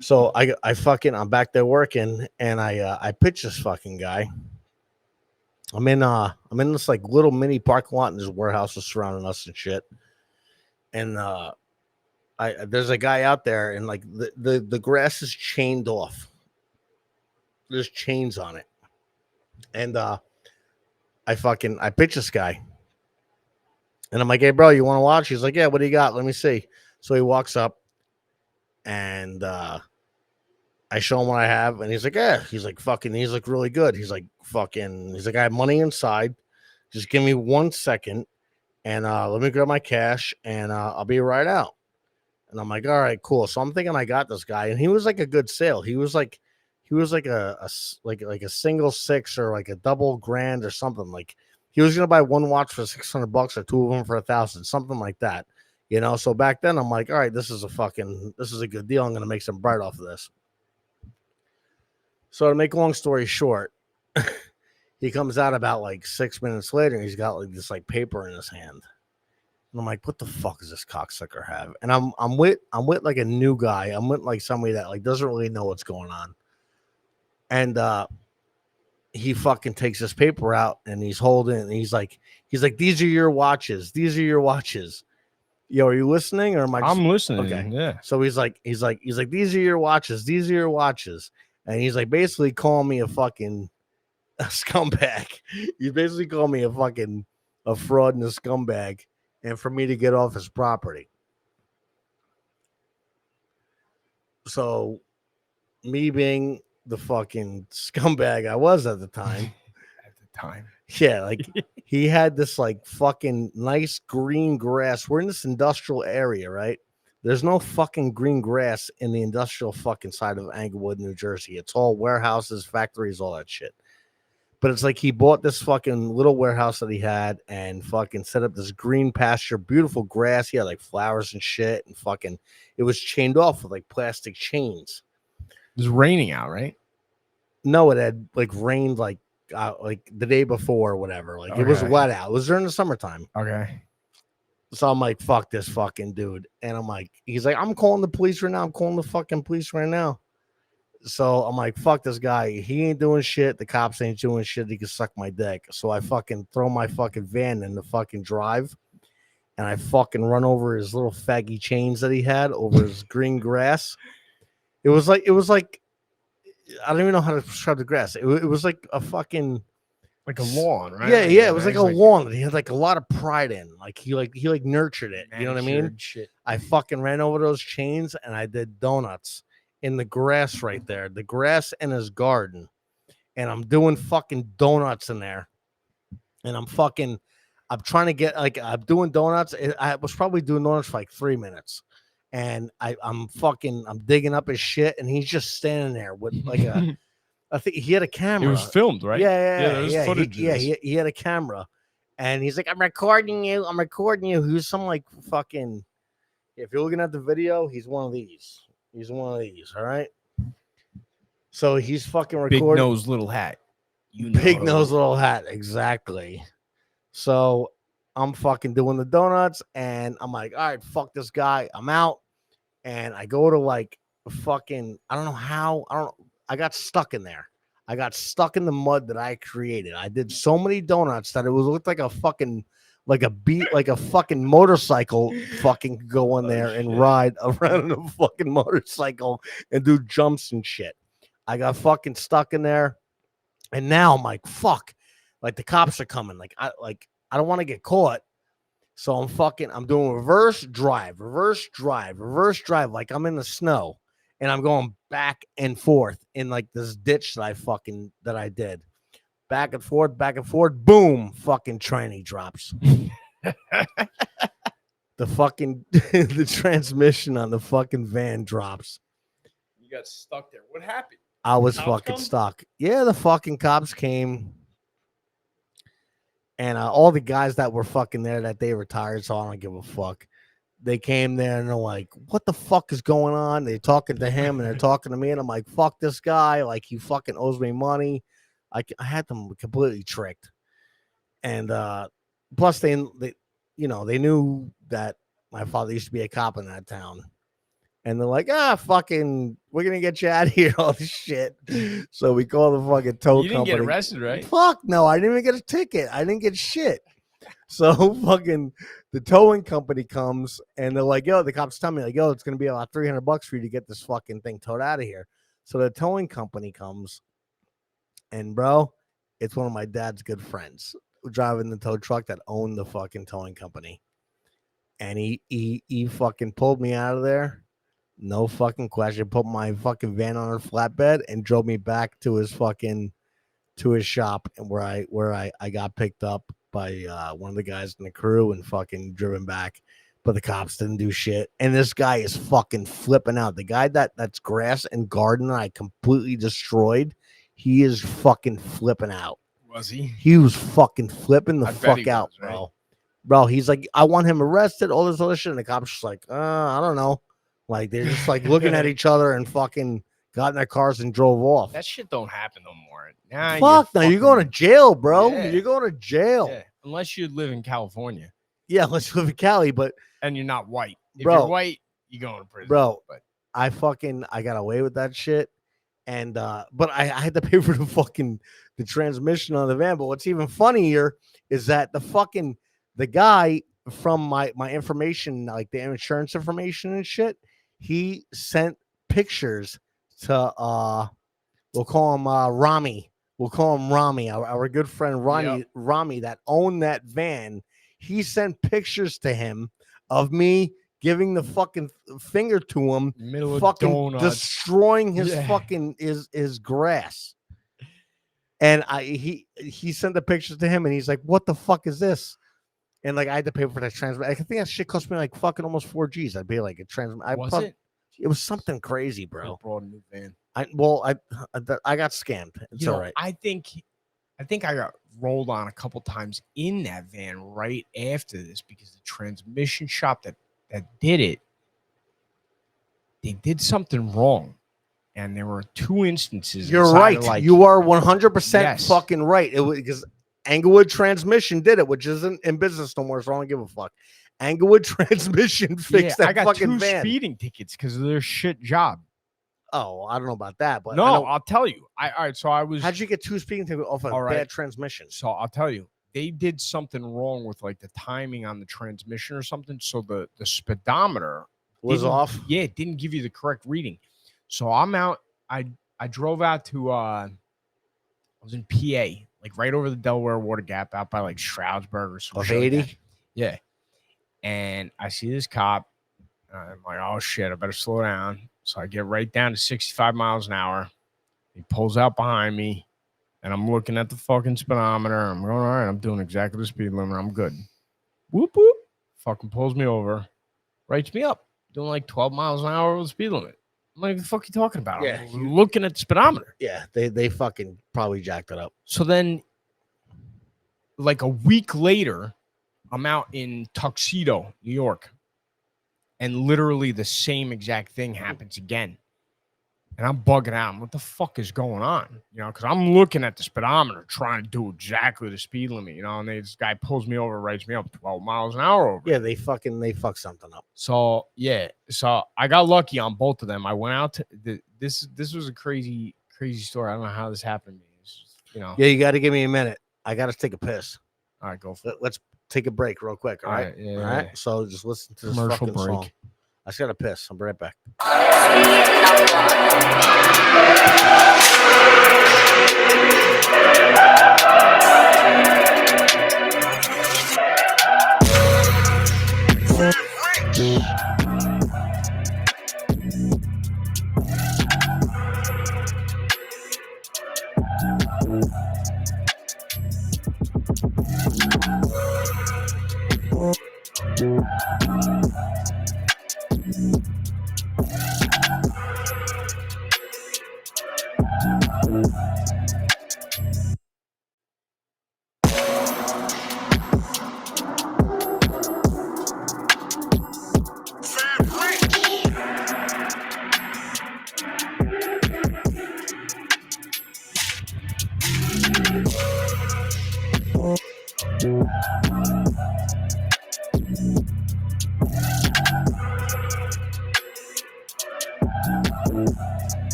So I'm back there working, and I pitch this fucking guy. I'm in this like little mini parking lot, and there's warehouses surrounding us and shit. And there's a guy out there, and like the grass is chained off. There's chains on it. And I pitch this guy. And I'm like, hey, bro, you want to watch? He's like, yeah, what do you got? Let me see. So he walks up, and I show him what I have. And he's like, yeah. He's like, he's like, really good. He's like, I have money inside. Just give me 1 second. and let me grab my cash, and I'll be right out. And I'm like, all right, cool. So I'm thinking I got this guy, and he was like a good sale. He was like like a single six or like a double grand or something. Like he was gonna buy one watch for $600 or two of them for 1,000, something like that. You know, so back then I'm like, all right, this is a good deal. I'm gonna make some bread off of this. So to make a long story short, he comes out about like 6 minutes later, and he's got like this like paper in his hand. And I'm like, what the fuck does this cocksucker have? And I'm with like a new guy. I'm with like somebody that like doesn't really know what's going on. And he fucking takes this paper out and he's holding it, and he's like, these are your watches. These are your watches. Yo, are you listening, or am I I'm listening. Okay. Yeah. So he's like, these are your watches. These are your watches. And he's like basically calling me a fucking a scumbag. He's basically calling me a fraud and a scumbag, and for me to get off his property. So me being the fucking scumbag I was at the time. Yeah, like he had this like fucking nice green grass. We're in this industrial area, right? There's no fucking green grass in the industrial fucking side of Englewood, New Jersey. It's all warehouses, factories, all that shit. But it's like he bought this fucking little warehouse that he had and fucking set up this green pasture, beautiful grass. He had like flowers and shit, and fucking it was chained off with like plastic chains. It was raining out, right? No, it had like rained like the day before or whatever. Like it was wet out. It was during the summertime. Okay. So I'm like, fuck this fucking dude. And I'm like, he's like, I'm calling the police right now. I'm calling the fucking police right now. So I'm like, fuck this guy. He ain't doing shit. The cops ain't doing shit. He can suck my dick. So I fucking throw my fucking van in the fucking drive, and I fucking run over his little faggy chains that he had over his green grass. It was like I don't even know how to describe the grass. It was like a fucking like a lawn, right? Yeah. It was like a lawn that he had like a lot of pride in. Like he nurtured it. You know what I mean? Shit. I fucking ran over those chains and I did donuts in the grass right there, the grass in his garden, and I'm doing fucking donuts in there, and I'm trying to get like I'm doing donuts. I was probably doing donuts for like 3 minutes, and I'm digging up his shit, and he's just standing there with like I think he had a camera. It was filmed, right? Yeah. There's footage. He had a camera, and he's like, I'm recording you. Who's some like fucking. If you're looking at the video, he's one of these. All right. So he's fucking recording. Big nose, little hat. Big nose, little hat. Exactly. So I'm fucking doing the donuts, and I'm like, all right, fuck this guy. I'm out. And I go to like fucking, I don't know how. I got stuck in there. I got stuck in the mud that I created. I did so many donuts that it looked like a fucking like a fucking motorcycle fucking go in there and ride around in a fucking motorcycle and do jumps and shit. I got fucking stuck in there, and now I'm like, fuck, like the cops are coming. Like I don't want to get caught, so I'm doing reverse drive, like I'm in the snow, and I'm going back and forth in like this ditch that I did. Back and forth, boom, fucking tranny drops. The fucking the transmission on the fucking van drops. You got stuck there. What happened? I was fucking stuck. Yeah, the fucking cops came. And all the guys that were fucking there that day retired, so I don't give a fuck. They came there and they're like, what the fuck is going on? They're talking to him and they're talking to me, and I'm like, fuck this guy. Like, he fucking owes me money. I had them completely tricked. And plus they knew that my father used to be a cop in that town. And they're like, fucking, we're going to get you out of here, all this shit. So we call the fucking tow company. You didn't get arrested, right? Fuck no, I didn't even get a ticket. I didn't get shit. So fucking the towing company comes, and they're like, yo, the cops tell me, like, yo, it's going to be about $300 for you to get this fucking thing towed out of here. So the towing company comes, and bro, it's one of my dad's good friends driving the tow truck that owned the fucking towing company. And he fucking pulled me out of there. No fucking question. Put my fucking van on a flatbed and drove me back to his shop, and where I got picked up by one of the guys in the crew and fucking driven back. But the cops didn't do shit. And this guy is fucking flipping out. The guy that's grass and garden I completely destroyed, he is fucking flipping out. Was he? He was fucking flipping the I bet fuck he out, was, right? Bro, he's like, I want him arrested, all this other shit. And the cops just like, I don't know. Like, they're just like looking at each other and fucking got in their cars and drove off. That shit don't happen no more. Nah, Fuck, no, you're going to jail, bro. Yeah. You're going to jail. Yeah. Unless you live in California. Yeah, let's live in Cali, but and you're not white. If bro, you're white, you go to prison. Bro, but I got away with that shit. And but I had to pay for the transmission on the van. But what's even funnier is that the guy from my information, like the insurance information and shit, he sent pictures to we'll call him Rami. We'll call him Rami, our good friend Rami that owned that van. He sent pictures to him of me giving the fucking finger to him, fucking destroying his fucking his grass. And he sent the pictures to him, and he's like, "What the fuck is this?" And like, I had to pay for that transfer. I think that shit cost me like fucking almost $4,000. I'd be like a transfer. It was something crazy, bro. Brought a new van. I got scammed. It's all right. I think I got rolled on a couple times in that van right after this because the transmission shop that did it, they did something wrong. And there were 2 instances. You're right. You are 100% fucking right. It was because Englewood Transmission did it, which isn't in business no more, so I don't give a fuck. Englewood Transmission fixed that fucking van. I got 2 speeding tickets because of their shit job. Oh, I don't know about that, but no, I'll tell you. All right, so I was. How'd you get 2 speeding tickets off a bad transmission? So I'll tell you, they did something wrong with like the timing on the transmission or something. So the speedometer was off. Yeah, it didn't give you the correct reading. So I'm out. I drove out to I was in PA, like right over the Delaware Water Gap, out by like Stroudsburg or something. Of 80? Yeah. And I see this cop. I'm like, oh shit, I better slow down. So I get right down to 65 miles an hour. He pulls out behind me, and I'm looking at the fucking speedometer. I'm going, all right, I'm doing exactly the speed limit. I'm good. Whoop, whoop. Fucking pulls me over, writes me up, doing like 12 miles an hour over the speed limit. I'm like, the fuck are you talking about? Yeah, I'm looking at the speedometer. Yeah, they fucking probably jacked it up. So then, like a week later, I'm out in Tuxedo, New York. And literally the same exact thing happens again. And I'm bugging out. What the fuck is going on? You know, because I'm looking at the speedometer trying to do exactly the speed limit, you know, and this guy pulls me over, writes me up 12 miles an hour over. Yeah, they fucked something up. So, yeah. So I got lucky on both of them. I went out to this was a crazy story. I don't know how this happened to me. You know. Yeah, you got to give me a minute. I got to take a piss. All right, go for it. Let's take a break real quick. All right. Yeah, all right. So just listen to this commercial fucking break. Song. I just got to piss. I'll be right back.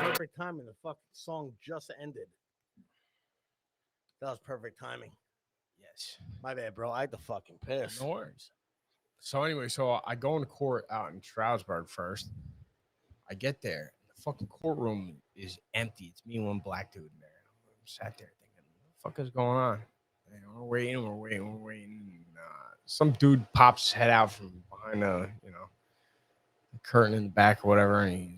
Perfect timing. The fucking song just ended. That was perfect timing. Yes. My bad, bro. I had to fucking piss. No worries. So anyway, so I go into court out in Stroudsburg first. I get there. The fucking courtroom is empty. It's me and one black dude in there. I'm sat there thinking, what the fuck is going on? And we're waiting. Some dude pops his head out from behind the curtain in the back or whatever, and he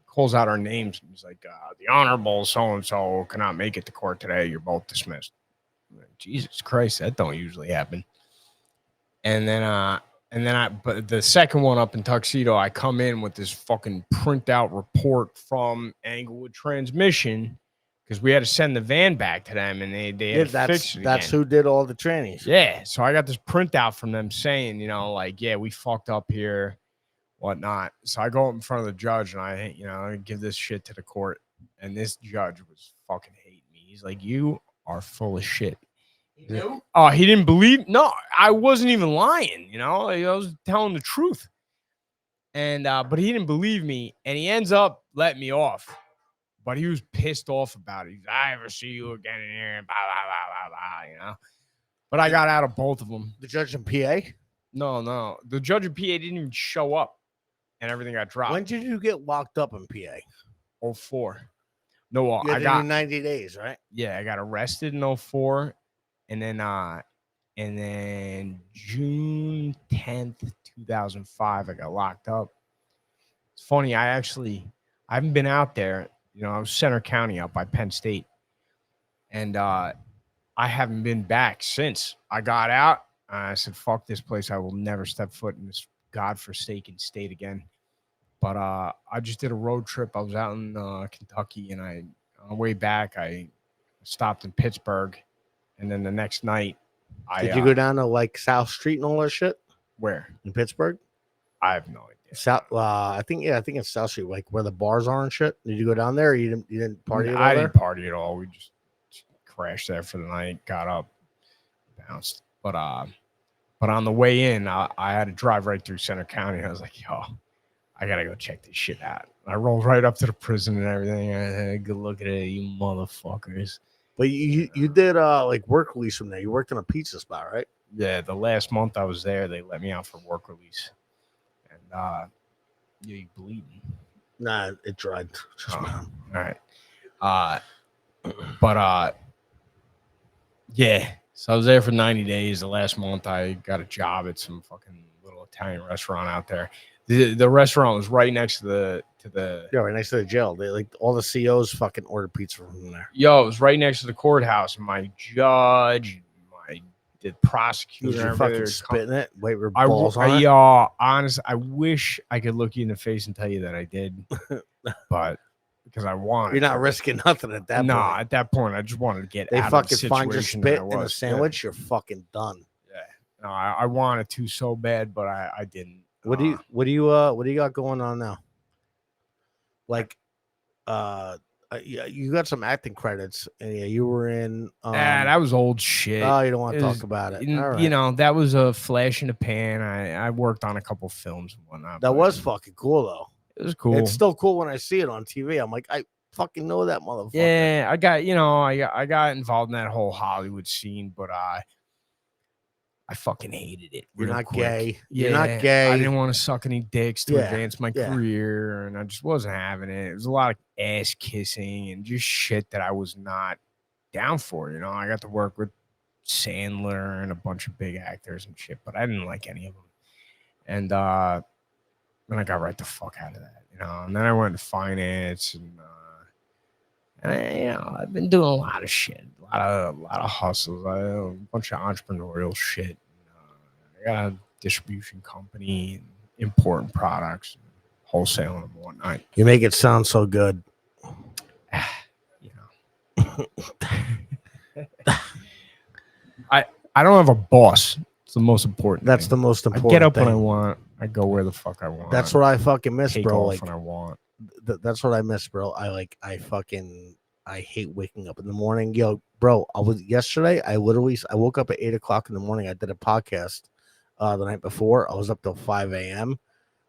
calls out our names. He's like, the Honorable so-and-so cannot make it to court today. You're both dismissed. I'm like, Jesus Christ, that don't usually happen. And then but the second one up in Tuxedo, I come in with this fucking printout report from Englewood Transmission because we had to send the van back to them, and they had to fix it That's again. who did all the trainings. Yeah, so I got this printout from them saying, like, yeah, we fucked up here, whatnot. So I go up in front of the judge and I give this shit to the court, and this judge was fucking hating me. He's like, you are full of shit. He knew? Oh, he didn't believe? No, I wasn't even lying. I was telling the truth. And but he didn't believe me, and he ends up letting me off. But he was pissed off about it. He's like, I ever see you again in here, blah blah blah blah blah. But I got out of both of them. The judge in PA? No. The judge in PA didn't even show up, and everything got dropped. When did you get locked up in PA? 04. No, I got 90 days, right? Yeah, I got arrested in 04, and then June 10th, 2005, I got locked up. It's funny, I haven't been out there. I was Center County up by Penn State, and I haven't been back since I got out. I said, fuck this place. I will never step foot in this godforsaken state again. But I just did a road trip. I was out in Kentucky, and on the way back, I stopped in Pittsburgh. And then the next night, did you go down to like South Street and all that shit? Where? In Pittsburgh? I have no idea. I think it's South Street, like where the bars are and shit. Did you go down there, or you didn't party? I didn't party at all. We just crashed there for the night, got up, bounced. But on the way in, I had to drive right through Center County. I was like, yo, I gotta go check this shit out. I rolled right up to the prison and everything. I had a good look at it, you motherfuckers. But you did like work release from there. You worked in a pizza spot, right? Yeah, the last month I was there, they let me out for work release. And you bleeding? Nah, it dried. All right. Yeah. So I was there for 90 days. The last month I got a job at some fucking little Italian restaurant out there. The restaurant was right next to the right next to the jail. They like all the COs fucking ordered pizza from there. It was right next to the courthouse. And my judge, the prosecutor, was you fucking spitting it? Wait, your balls on it? Honestly, I wish I could look you in the face and tell you that I did, but because I wanted. You're not risking nothing at that point. No, at that point, I just wanted to get out fucking of the find your situation spit in a sandwich. Yeah. You're fucking done. Yeah, no, I wanted to so bad, but I didn't. What do you got going on now? Like, you got some acting credits, and you were in. That was old shit. Oh, you don't want to talk about it. All right. That was a flash in the pan. I worked on a couple films and whatnot. That was fucking cool, though. It was cool. It's still cool when I see it on TV. I'm like, I fucking know that motherfucker. Yeah, I got involved in that whole Hollywood scene, but I fucking hated it. You're not quick. gay. Yeah, You're not gay. I didn't want to suck any dicks to advance my career, and I just wasn't having it. It was a lot of ass kissing and just shit that I was not down for. I got to work with Sandler and a bunch of big actors and shit, but I didn't like any of them. And then I got right the fuck out of that, And then I went into finance, and I've been doing a lot of shit, a lot of hustles, a bunch of entrepreneurial shit. I got a distribution company, and importing products, and wholesaling and whatnot. You make it sound so good. I don't have a boss. It's the most important. That's thing. the most important. I get up thing. when I want. I go where the fuck I want. That's what I fucking miss, Take bro. off Like when I want. That's what I miss, bro. I hate waking up in the morning. Yo, bro, I woke up at 8:00 in the morning. I did a podcast the night before. I was up till 5 a.m.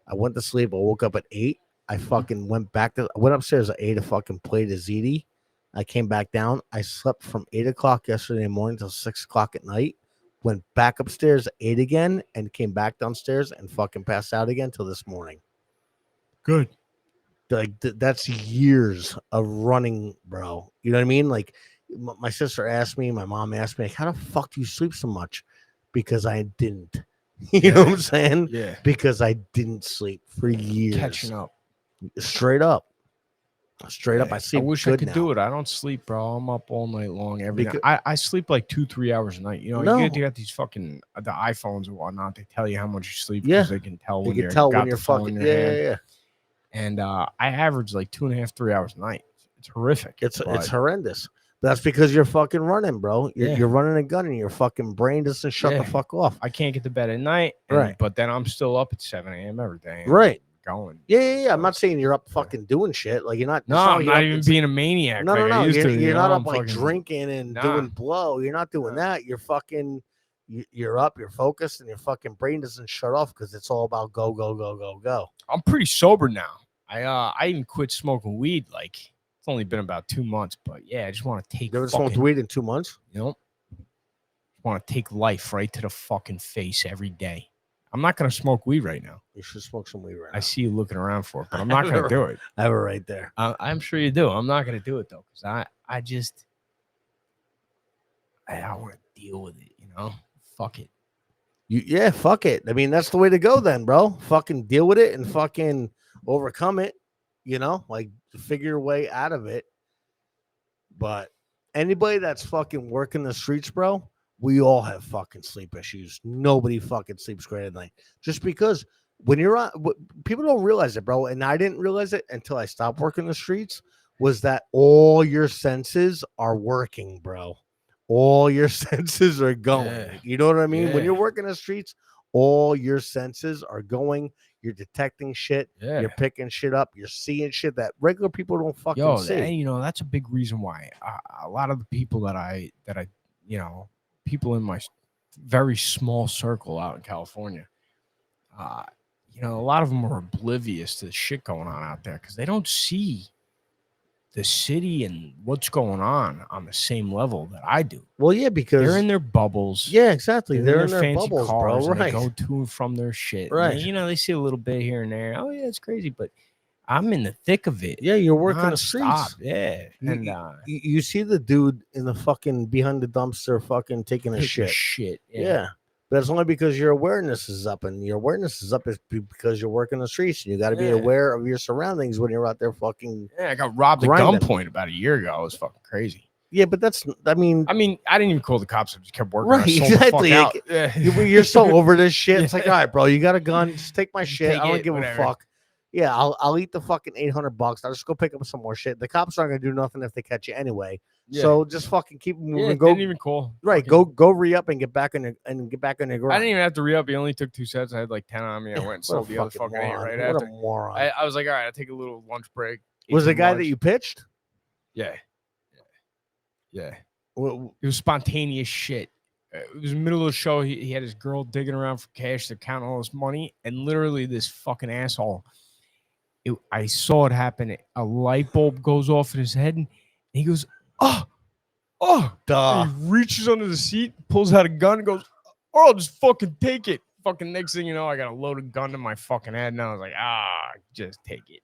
I went to sleep. I woke up at 8. I fucking went upstairs at 8 to fucking play the ZD. I came back down. I slept from 8:00 yesterday morning till 6:00 at night. Went back upstairs at 8 again and came back downstairs and fucking passed out again till this morning. Good. That's years of running, bro. You know what I mean? Like my sister asked me, my mom asked me, like, how the fuck do you sleep so much? Because I didn't. You know what I'm saying? Yeah. Because I didn't sleep for years. Catching up. Straight up. Straight up. Yeah. I sleep. I wish good I could now. do it. I don't sleep, bro. I'm up all night long every night. Because- I sleep like 2-3 hours a night. You know, No. you got these fucking the iPhones and whatnot. They tell you how much you sleep Yeah. because they can tell You when can you're tell got when you're the phone fucking. in your hand. Yeah. And I average like 2.5-3 hours a night. It's horrific. It's but horrendous. That's because you're fucking running, bro. Yeah. You're running a gun and your fucking brain doesn't shut the Yeah. fuck off. I can't get to bed at night. Right. But then I'm still up at 7 a.m. every day. and Right. Going. Yeah. I'm not saying you're up fucking doing shit. Like you're not. No, it's I'm like not you're up- even it's- being a maniac. No, like I used to. You're you not know, up I'm like fucking- drinking and Nah. doing blow. You're not doing No. that. You're fucking. You're up. You're focused, and your fucking brain doesn't shut off because it's all about go, go, go, go, go. I'm pretty sober now. I even quit smoking weed. Like it's only been about 2 months, but yeah, I just want to take. You ever smoked weed in 2 months? You know, want to take life right to the fucking face every day. I'm not gonna smoke weed right now. You should smoke some weed right now. I see you looking around for it, but I'm not gonna do it. I have it right there. I'm sure you do. I'm not gonna do it though, because I just I don't want to deal with it. You know, fuck it. Yeah, fuck it. I mean, that's the way to go then, bro. Fucking deal with it and fucking overcome it. You know, like figure your way out of it. But anybody that's fucking working the streets, bro, we all have fucking sleep issues. Nobody fucking sleeps great at night. Just because when you're on, people don't realize it, bro. And I didn't realize it until I stopped working the streets, was that all your senses are working, bro. All your senses are going. Yeah. You know what I mean? When Yeah. you're working the streets, all your senses are going. You're detecting shit. Yeah. You're picking shit up. You're seeing shit that regular people don't fucking Yo, see. and, you know, that's a big reason why a lot of the people that I, you know, people in my very small circle out in California, you know, a lot of them are oblivious to the shit going on out there because they don't see the city and what's going on the same level that I do. Well, yeah, because They're in their bubbles. yeah, exactly. They're in their fancy bubbles, cars, bro. and Right. they go to and from their shit. And Right. they, you know, they see a little bit here and there. Oh yeah, it's crazy, but I'm in the thick of it. Yeah, you're working the Non-stop. streets. Yeah, You- and You see the dude in the fucking behind the dumpster fucking taking a take shit. shit. Yeah. But it's only because your awareness is up, and your awareness is up is because you're working the streets. And you got to be Yeah. aware of your surroundings when you're out there fucking. Yeah, I got robbed Grinding. at gunpoint about a year ago. It was fucking crazy. Yeah, but that's. I mean, I didn't even call the cops. I just kept working. Right, I sold exactly. The fuck out. Yeah. you're so over this shit. It's like, Yeah. all right, bro, you got a gun. Just take my shit. Take I don't it, give whatever. a fuck. Yeah, I'll eat the fucking $800. I'll just go pick up some more shit. The cops aren't gonna do nothing if they catch you anyway. Yeah. So just fucking keep moving. Yeah, Go didn't even call. right. Fucking- Go re up and get back on your grind. I didn't even have to re up. He only took 2 sets. I had like 10 on me. I went and What a sold the other fucking 8 moron. right What after. a moron. I was like, all right, I'll take a little lunch break. Was ate the some guy that lunch. you pitched? Yeah. Yeah. Well, It was spontaneous shit. It was the middle of the show. He had his girl digging around for cash to count all this money, and literally this fucking asshole. I saw it happen. A light bulb goes off in his head, and he goes, "Oh, duh. And he reaches under the seat, pulls out a gun, and goes, "Oh, I'll just fucking take it." Fucking next thing you know, I got a loaded gun to my fucking head, and I was like, just take it.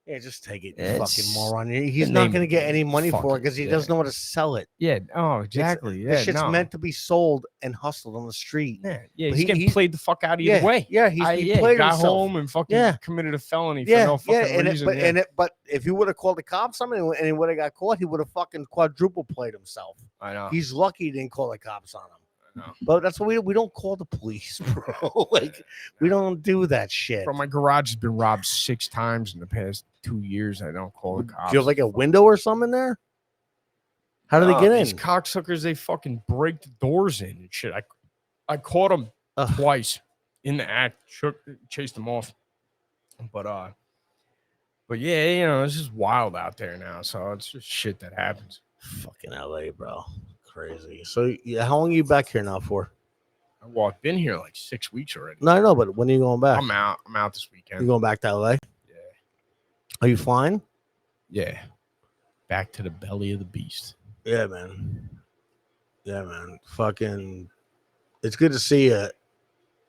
Yeah, just take it, you It's- fucking moron. He's the not name gonna of get the any game. money Fuck for it it, because he yeah. doesn't know how to sell it. Yeah. Oh, exactly. This Yeah. shit's no. meant to be sold and hustled on the street. Yeah. But He's getting played the fuck out either way. Yeah, he played got himself. home and fucking Yeah. committed a felony for Yeah, no fucking and reason. but if he would have called the cops on him and he would have got caught, he would have fucking quadruple played himself. I know. He's lucky he didn't call the cops on him. I know. But that's why we don't call the police, bro. Like we don't do that shit. Bro, my garage has been robbed 6 times in the past 2 years. I don't call the Do cops. you have like a window or something there? How do they get These in? cocksuckers, they fucking break the doors in and shit. I caught them Ugh. twice in the act, chased them off. But yeah, you know, it's just wild out there now. So it's just shit that happens. Fucking LA, bro. Crazy. So yeah, how long are you back here now for? I've been here like 6 weeks already. No, I know, but when are you going back? I'm out this weekend. You going back to LA? Yeah. Are you flying? Yeah. Back to the belly of the beast. Yeah, man. Yeah, man. Fucking, it's good to see you.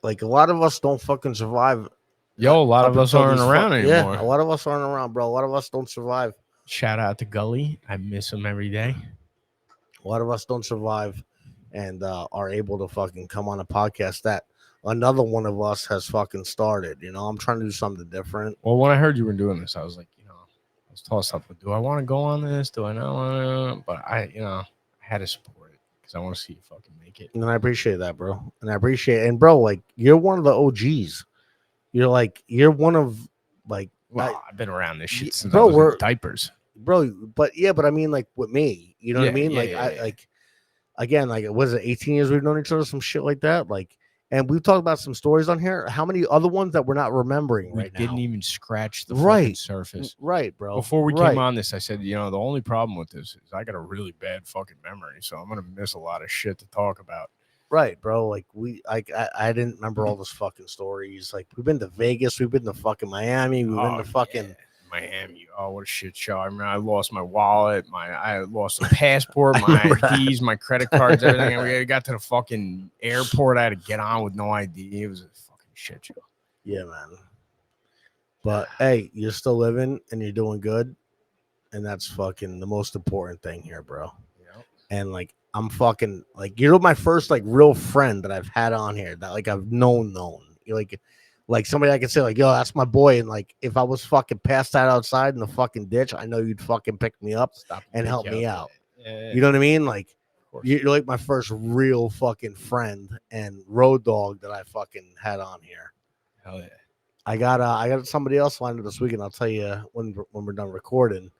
Like a lot of us don't fucking survive Yo, a lot up of us until aren't these around anymore. Yeah, a lot of us aren't around, bro. A lot of us don't survive. Shout out to Gully. I miss him every day. A lot of us don't survive and are able to fucking come on a podcast that another one of us has fucking started. You know, I'm trying to do something different. Well, when I heard you were doing this, I was like, I was tossed up. Do I want to go on this? Do I not want to? But I had to support it because I want to see you fucking make it. And I appreciate that, bro. And I appreciate it. And bro, like you're one of the OGs. You're one of like Well, I've been around this shit since bro, I was we're in diapers. Bro, but I mean like with me, you know what I mean? Yeah. Like again, like was it 18 years we've known each other, some shit like that? Like, and we've talked about some stories on here. How many other ones that we're not remembering We right now? didn't even scratch the fucking surface. Right, bro. Before we came on this, I said, the only problem with this is I got a really bad fucking memory, so I'm gonna miss a lot of shit to talk about. Right, bro. Like I didn't remember all those fucking stories. Like we've been to Vegas, we've been to fucking Miami, we've been to fucking Miami. Oh, what a shit show! I mean, I lost my wallet, I lost a passport, my IDs, my credit cards, everything. We got to the fucking airport. I had to get on with no ID. It was a fucking shit show. Yeah, man. But hey, you're still living and you're doing good, and that's fucking the most important thing here, bro. Yeah. And like I'm fucking like you're my first like real friend that I've had on here that like I've known. You're like somebody I could say like, yo, that's my boy. And like if I was fucking passed out outside in the fucking ditch, I know you'd fucking pick me up and help me out. Yeah. You know what I mean? Like you're like my first real fucking friend and road dog that I fucking had on here. Hell yeah. I got somebody else lined up this week, and I'll tell you when we're done recording.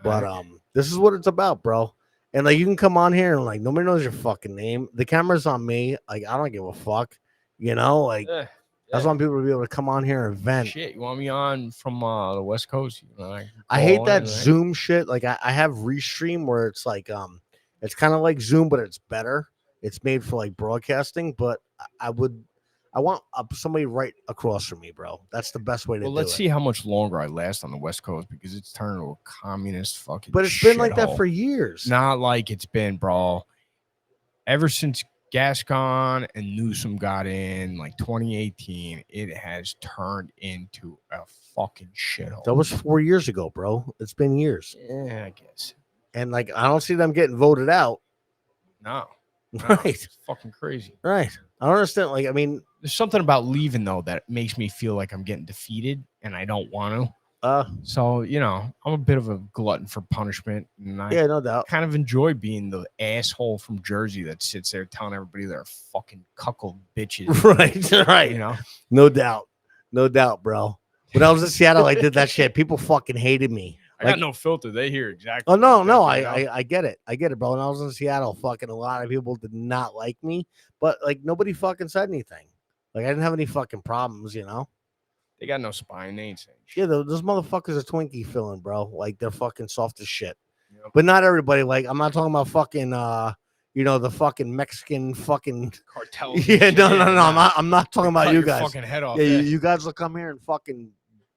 But this is what it's about, bro. And like you can come on here and like nobody knows your fucking name. The camera's on me. Like I don't give a fuck. You know, like I just want people to be able to come on here and vent. Shit, you want me on from the West Coast? I hate that Zoom shit. Like I have Restream where it's like it's kind of like Zoom, but it's better. It's made for like broadcasting, but I want somebody right across from me, bro. That's the best way to do it. Well, let's see how much longer I last on the West Coast because it's turned into a communist fucking. But it's been like that for years. Not like it's been, bro. Ever since Gascon and Newsom got in, like 2018, it has turned into a fucking shithole. That was 4 years ago, bro. It's been years. Yeah, I guess. And like, I don't see them getting voted out. No. Right. It's fucking crazy. Right. I don't understand. Like, I mean, there's something about leaving though that makes me feel like I'm getting defeated, and I don't want to. So I'm a bit of a glutton for punishment, and I no doubt kind of enjoy being the asshole from Jersey that sits there telling everybody they're fucking cuckold bitches. Right. No doubt, bro. When I was in Seattle, I did that shit. People fucking hated me. I got no filter. They hear exactly. Oh no, I get it. I get it, bro. When I was in Seattle, fucking a lot of people did not like me, but like nobody fucking said anything. Like I didn't have any fucking problems, They got no spine. They ain't saying shit. Yeah, those motherfuckers are Twinkie filling, bro. Like they're fucking soft as shit. Yep. But not everybody. Like I'm not talking about fucking the fucking Mexican fucking cartel. Yeah, no. I'm not talking about you guys. Fucking head off. Yeah, you guys will come here and fucking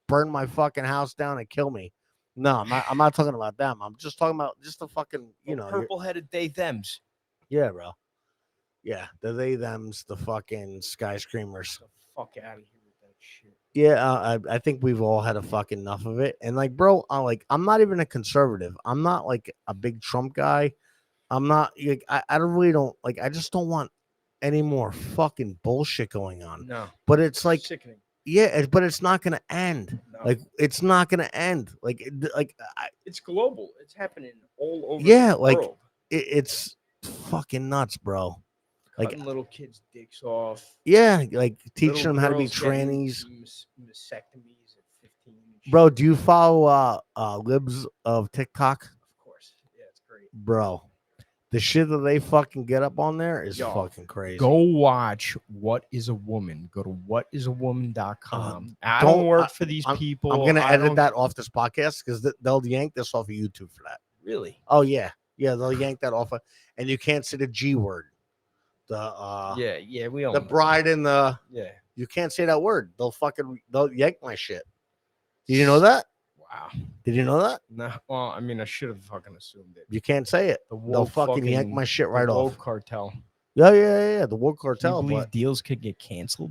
burn my fucking house down and kill me. No, I'm not talking about them. I'm just talking about just the fucking purple-headed they thems. Yeah, bro. Yeah, the they thems, the fucking skyscreamers. Get the fuck out of here with that shit. Yeah, I think we've all had a fucking enough of it. And like, bro, I'm not even a conservative. I'm not like a big Trump guy. I'm not. Like, I don't like. I just don't want any more fucking bullshit going on. No, but it's like sickening. Yeah, but it's not gonna end. No. Like it's not gonna end. Like it's global. It's happening all over. Yeah, the world. It's fucking nuts, bro. Cutting little kids' dicks off. Yeah, like teaching them how to be trannies. Mastectomies at 15. Bro, do you follow libs of TikTok? Of course. Yeah, it's great. Bro, the shit that they fucking get up on there is fucking crazy. Go watch What Is a Woman. Go to whatisawoman.com. I don't work for these people. I'm going to edit that off this podcast because they'll yank this off of YouTube for that. Really? Oh, yeah. Yeah, they'll yank that off. And you can't say the G word. We all the bride and the you can't say that word. They'll yank my shit. Did you know that? Wow. Did you know that? No. Well, I mean, I should have fucking assumed it. You can't say it. They'll fucking yank my shit right off. Cartel. Yeah. The woke cartel. Do you believe deals could get canceled?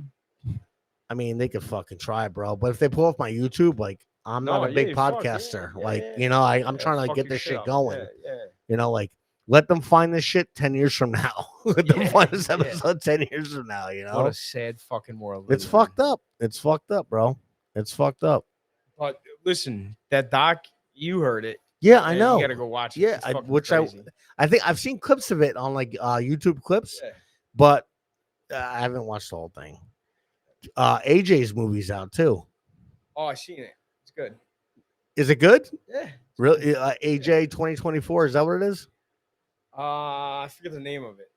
I mean, they could fucking try, bro. But if they pull off my YouTube, like I'm No, not a big fuck, podcaster. yeah, like, yeah, you know, I'm yeah, trying to like fuck get your this shit up. going. Yeah. You know, like let them find this shit 10 years from now. Let them find this episode 10 years from now, you know. What a sad fucking world. It's fucked up. It's fucked up, bro. It's fucked up. But listen, that doc, you heard it. Yeah, I know. You gotta go watch it. Yeah, It's fucking which crazy. I think I've seen clips of it on like YouTube clips, Yeah. but I haven't watched the whole thing. AJ's movie's out too. Oh, I seen it. It's good. Is it good? Yeah. Really? AJ 2024, is that what it is? I forget the name of it.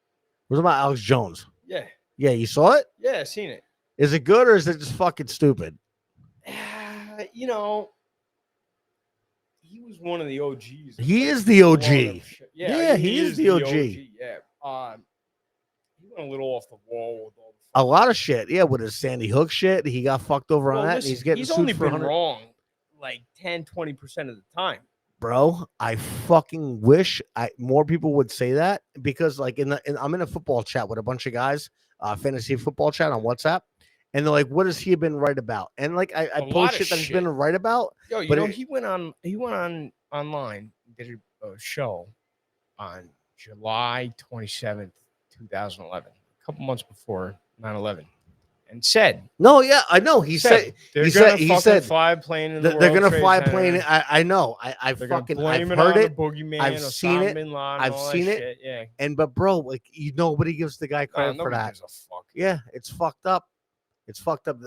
What about Alex Jones? Yeah. Yeah, you saw it? Yeah, I seen it. Is it good or is it just fucking stupid? You know, he was one of the OGs. He is the OG. Yeah, he is the OG. Yeah. He went a little off the wall with all a lot of shit. Yeah, with his Sandy Hook shit. He got fucked over on that. Listen, And he's sued only for been 100. wrong like 10-20% of the time. Bro, I fucking wish more people would say that, because like I'm in a football chat with a bunch of guys, fantasy football chat on WhatsApp, and they're like, "What has he been right about?" And like I post shit that he's been right about. Yo, you know, he went on online, did a show on July 27th, 2011, a couple months before 9/11. And said, "No, yeah, I know." He said he said fly a plane in the they're gonna fly a plane. I know. I've heard it. I've seen it. I've seen it. Yeah. And but bro, like nobody gives the guy credit for that. Yeah, it's fucked up. It's fucked up.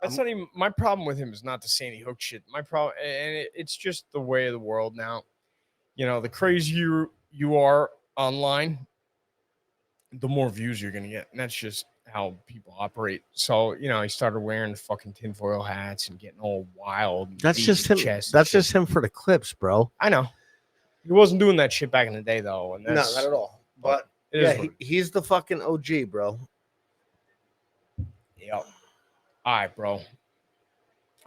That's not even my problem with him. Is not the Sandy Hook shit. My problem, and it's just the way of the world now. You know, the crazier you are online, the more views you're gonna get, and that's just how people operate. So, you know, he started wearing fucking tinfoil hats and getting all wild. That's just him. That's just him for the clips, bro. I know. He wasn't doing that shit back in the day, though. And that's, no, not at all. But yeah, he's the fucking OG, bro. Yep. All right, bro.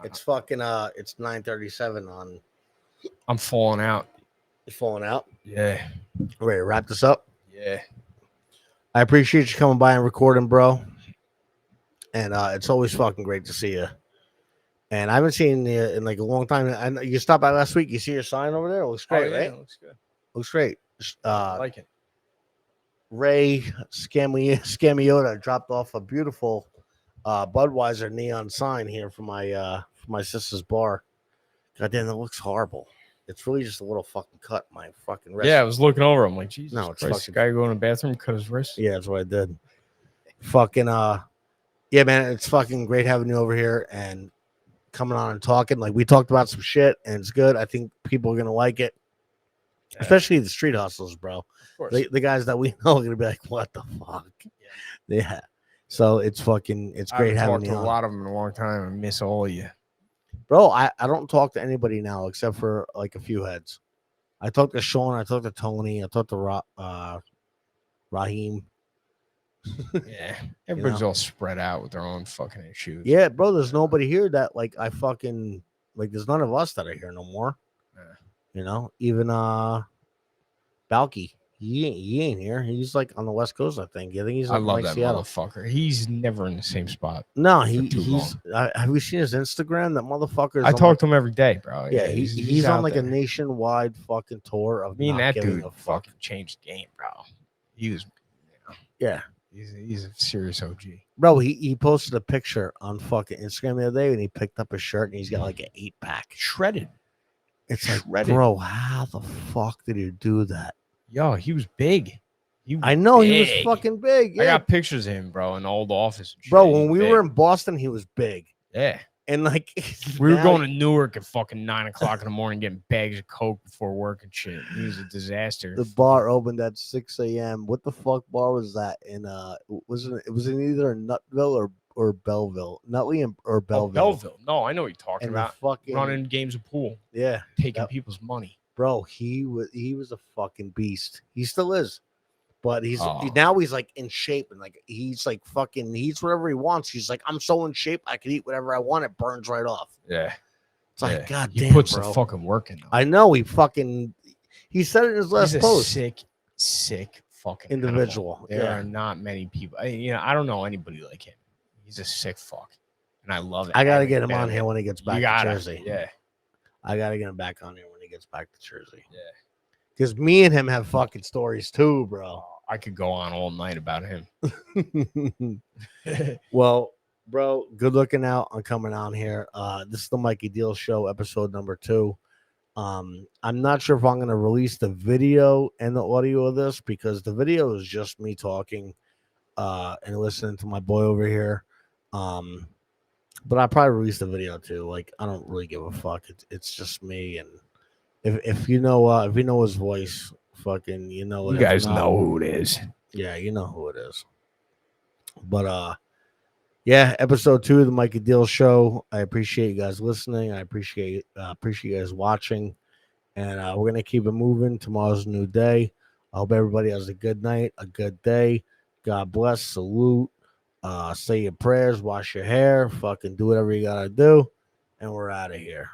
It's fucking it's 9:37 on. I'm falling out. You're falling out? Yeah. Ready to wrap this up? Yeah. I appreciate you coming by and recording, bro. And it's always fucking great to see you. And I haven't seen you in like a long time. I know you stopped by last week. You see your sign over there? It looks great, right? It looks good. Looks great. I like it. Ray Scamiotta dropped off a beautiful Budweiser neon sign here for my sister's bar. Goddamn, that looks horrible. It's really just a little fucking cut my fucking wrist. Yeah, I was looking over. I'm like, Jesus, no, it's Christ, fucking guy going to the bathroom, cut his wrist. Yeah, that's what I did. Fucking yeah, man, it's fucking great having you over here and coming on and talking. Like we talked about some shit, and it's good. I think people are gonna like it, especially the street hustlers, bro. Of course. The guys that we know are gonna be like, "What the fuck?" Yeah. So it's fucking, it's great having you on. I've talked to a lot of them in a long time. I miss all of you. Bro, I don't talk to anybody now except for like a few heads. I talked to Sean, I talked to Tony, I talked to Raheem. Yeah, everybody's all spread out with their own fucking issues. Yeah, bro, there's nobody here that like I fucking like. There's none of us that are here no more. Yeah. You know, even Balky, he ain't here. He's like on the West Coast, I think. I think he's. I love like that Seattle. motherfucker. He's never in the same spot. No, he's. Have you seen his Instagram? That motherfucker. I talk to him every day, bro. Yeah, he's on like a nationwide fucking tour of me and that dude. A fucking changed the game, bro. He was. Yeah. He's a serious OG. Bro, he posted a picture on fucking Instagram the other day and he picked up a shirt and he's got like an 8-pack. Shredded. It's like, bro, how the fuck did you do that? Yo, he was big. I know he was fucking big. Yeah. I got pictures of him, bro, in the old office. Bro, when we were in Boston, he was big. Yeah. And like we were going to Newark at fucking 9 o'clock in the morning, getting bags of coke before work and shit. He was a disaster. The bar opened at 6 a.m. What the fuck bar was that? In it was in either Nutville or Belleville. Nutley or Belleville. Belleville. No, I know what you're talking about. Fucking, running games of pool. Yeah. Taking people's money. Bro, he was a fucking beast. He still is. But now he's like in shape and like he's like fucking he eats whatever he wants. He's like, I'm so in shape I can eat whatever I want. It burns right off. Yeah. It's like, God he damn, puts bro. the fucking work in. I know he said it in his last post. Sick fucking individual. There are not many people. I don't know anybody like him. He's a sick fuck. and I love it. I gotta every get him bit on of here it. when he gets You back to gotta, Jersey. yeah. I gotta get him back on here when he gets back to Jersey. Yeah. Because me and him have fucking stories too, bro. I could go on all night about him. Well, bro, good looking out on coming on here. This is the Mikey Dealz Show, episode number 2. I'm not sure if I'm gonna release the video and the audio of this because the video is just me talking and listening to my boy over here. But I probably release the video too. Like I don't really give a fuck. It's just me, and if you know his voice, fucking you know it. You If guys not, know who it is. yeah, you know who it is. But yeah, episode 2 of the Mikey Dealz Show. I appreciate you guys listening. I appreciate you guys watching, and we're gonna keep it moving. Tomorrow's a new day. I hope everybody has a good night, a good day. God bless. Salute. Say your prayers. Wash your hair. Fucking do whatever you gotta do, and we're out of here.